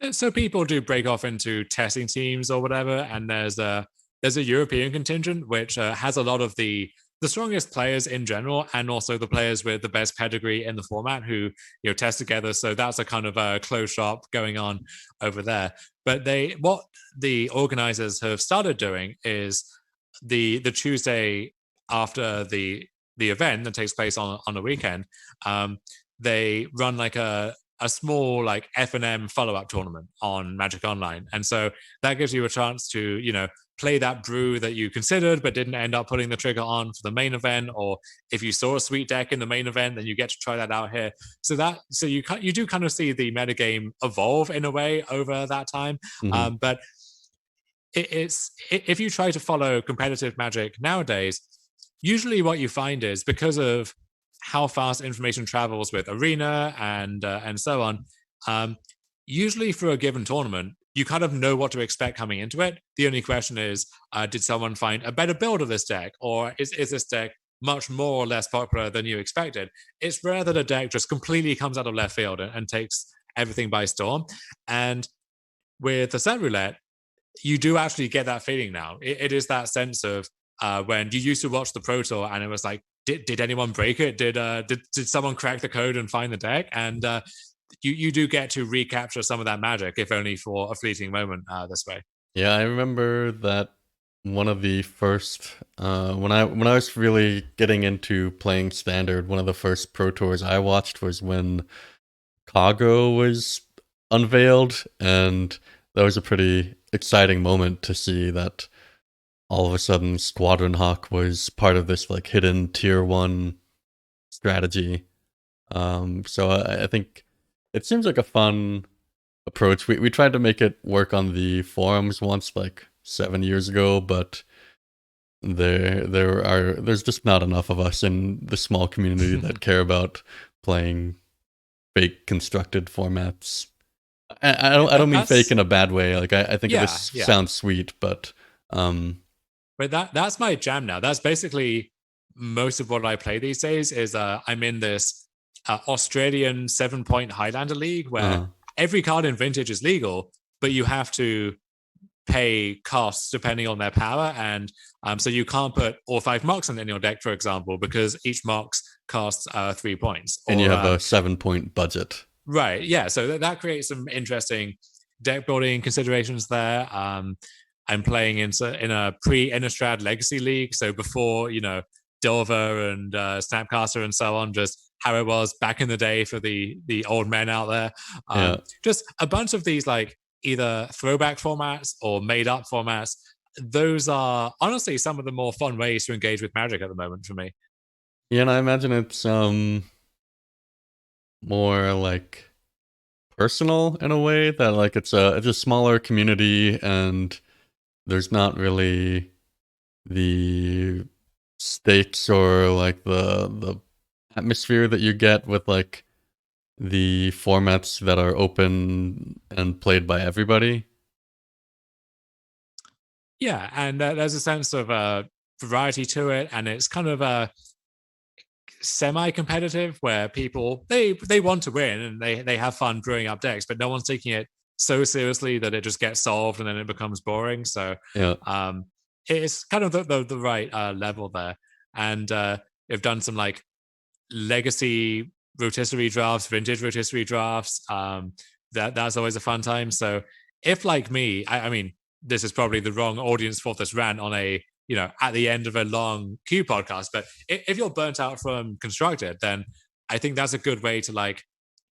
So people do break off into testing teams or whatever, and there's a European contingent which has a lot of the the strongest players in general, and also the players with the best pedigree in the format who test together. So that's a kind of a closed shop going on over there. But what the organizers have started doing is the Tuesday after the event that takes place on a weekend, they run like a small like F&M follow-up tournament on Magic Online. And so that gives you a chance to, play that brew that you considered but didn't end up putting the trigger on for the main event, or if you saw a sweet deck in the main event, then you get to try that out here. So you do kind of see the metagame evolve in a way over that time. Mm-hmm. But if you try to follow competitive Magic nowadays, usually what you find is because of how fast information travels with Arena and so on, usually for a given tournament, you kind of know what to expect coming into it. The only question is, did someone find a better build of this deck, or is this deck much more or less popular than you expected? It's rare that a deck just completely comes out of left field and takes everything by storm. And with the set roulette, you do actually get that feeling now. It is that sense of when you used to watch the Pro Tour and it was like, did anyone break it? Did someone crack the code and find the deck? And you do get to recapture some of that magic, if only for a fleeting moment this way. Yeah, I remember that one of the first when I was really getting into playing Standard, one of the first Pro Tours I watched was when Kavu was unveiled, and that was a pretty exciting moment to see that all of a sudden Squadron Hawk was part of this like hidden tier 1 strategy. So I think it seems like a fun approach. We tried to make it work on the forums once, like 7 years ago, but there's just not enough of us in the small community that care about playing fake constructed formats. I don't mean fake in a bad way. Like I think this sounds sweet, but that's my jam now. That's basically most of what I play these days. Is I'm in this Australian 7-point Highlander League where every card in Vintage is legal, but you have to pay costs depending on their power. And so you can't put all 5 Mox in your deck, for example, because each Mox costs 3 points. And you have a 7-point budget. Right, yeah. So that creates some interesting deck building considerations there. I'm playing in a pre-Innistrad Legacy League, so before, Delver and Snapcaster and so on, just how it was back in the day for the old men out there. Just a bunch of these like either throwback formats or made up formats. Those are honestly some of the more fun ways to engage with Magic at the moment for me. Yeah, and I imagine it's more like personal in a way, that like it's a smaller community and there's not really the stakes or like the atmosphere that you get with like the formats that are open and played by everybody. Yeah, and there's a sense of variety to it, and it's kind of a semi-competitive where people they want to win and they have fun brewing up decks, but no one's taking it so seriously that it just gets solved and then it becomes boring. So it's kind of the right level there. And they've done some like legacy rotisserie drafts, vintage rotisserie drafts. That's always a fun time. So if like me, I mean, this is probably the wrong audience for this rant on a at the end of a long Q podcast, but if you're burnt out from Constructed, then I think that's a good way to like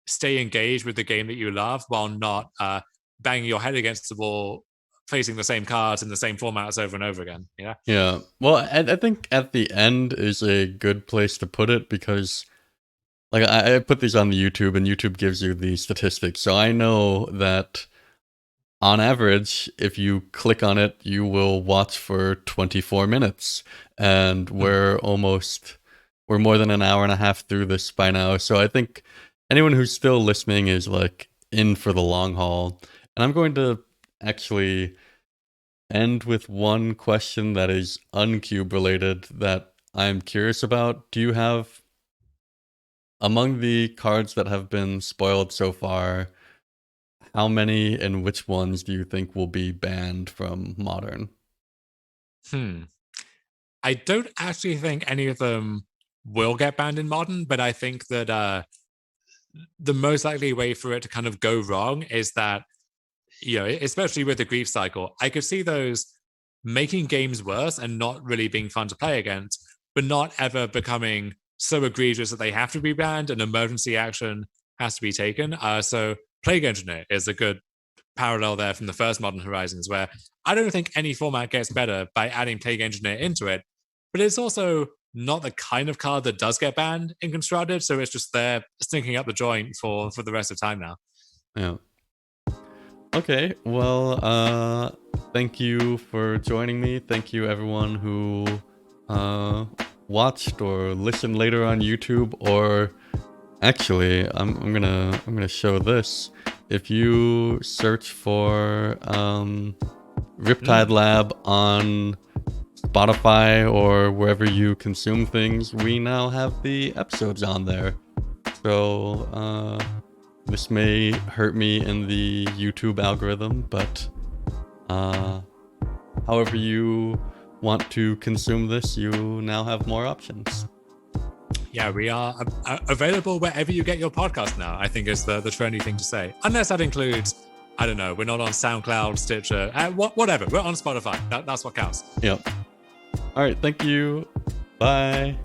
stay engaged with the game that you love while not banging your head against the wall facing the same cards in the same formats over and over again. Yeah, well, I think at the end is a good place to put it, because like I put these on the YouTube and YouTube gives you the statistics, so I know that on average, if you click on it, you will watch for 24 minutes. And we're more than an hour and a half through this by now. So I think anyone who's still listening is like in for the long haul. And I'm going to actually end with one question that is uncube related that I'm curious about. Do you have, among the cards that have been spoiled so far, how many and which ones do you think will be banned from Modern? I don't actually think any of them will get banned in Modern, but I think that the most likely way for it to kind of go wrong is that, especially with the Grief Cycle, I could see those making games worse and not really being fun to play against, but not ever becoming so egregious that they have to be banned and emergency action has to be taken. So Plague Engineer is a good parallel there from the first Modern Horizons, where I don't think any format gets better by adding Plague Engineer into it, but it's also not the kind of card that does get banned in Constructed, so it's just there stinking up the joint for the rest of time now. Yeah. Okay, well, thank you for joining me. Thank you everyone who watched or listened later on YouTube, or actually, I'm gonna show this. If you search for Riptide Lab on Spotify or wherever you consume things, we now have the episodes on there. So this may hurt me in the YouTube algorithm, but however you want to consume this, you now have more options. Yeah, we are available wherever you get your podcast now, I think is the trendy thing to say. Unless that includes, I don't know, we're not on SoundCloud, Stitcher, whatever. We're on Spotify. That's what counts. Yep. All right, thank you. Bye.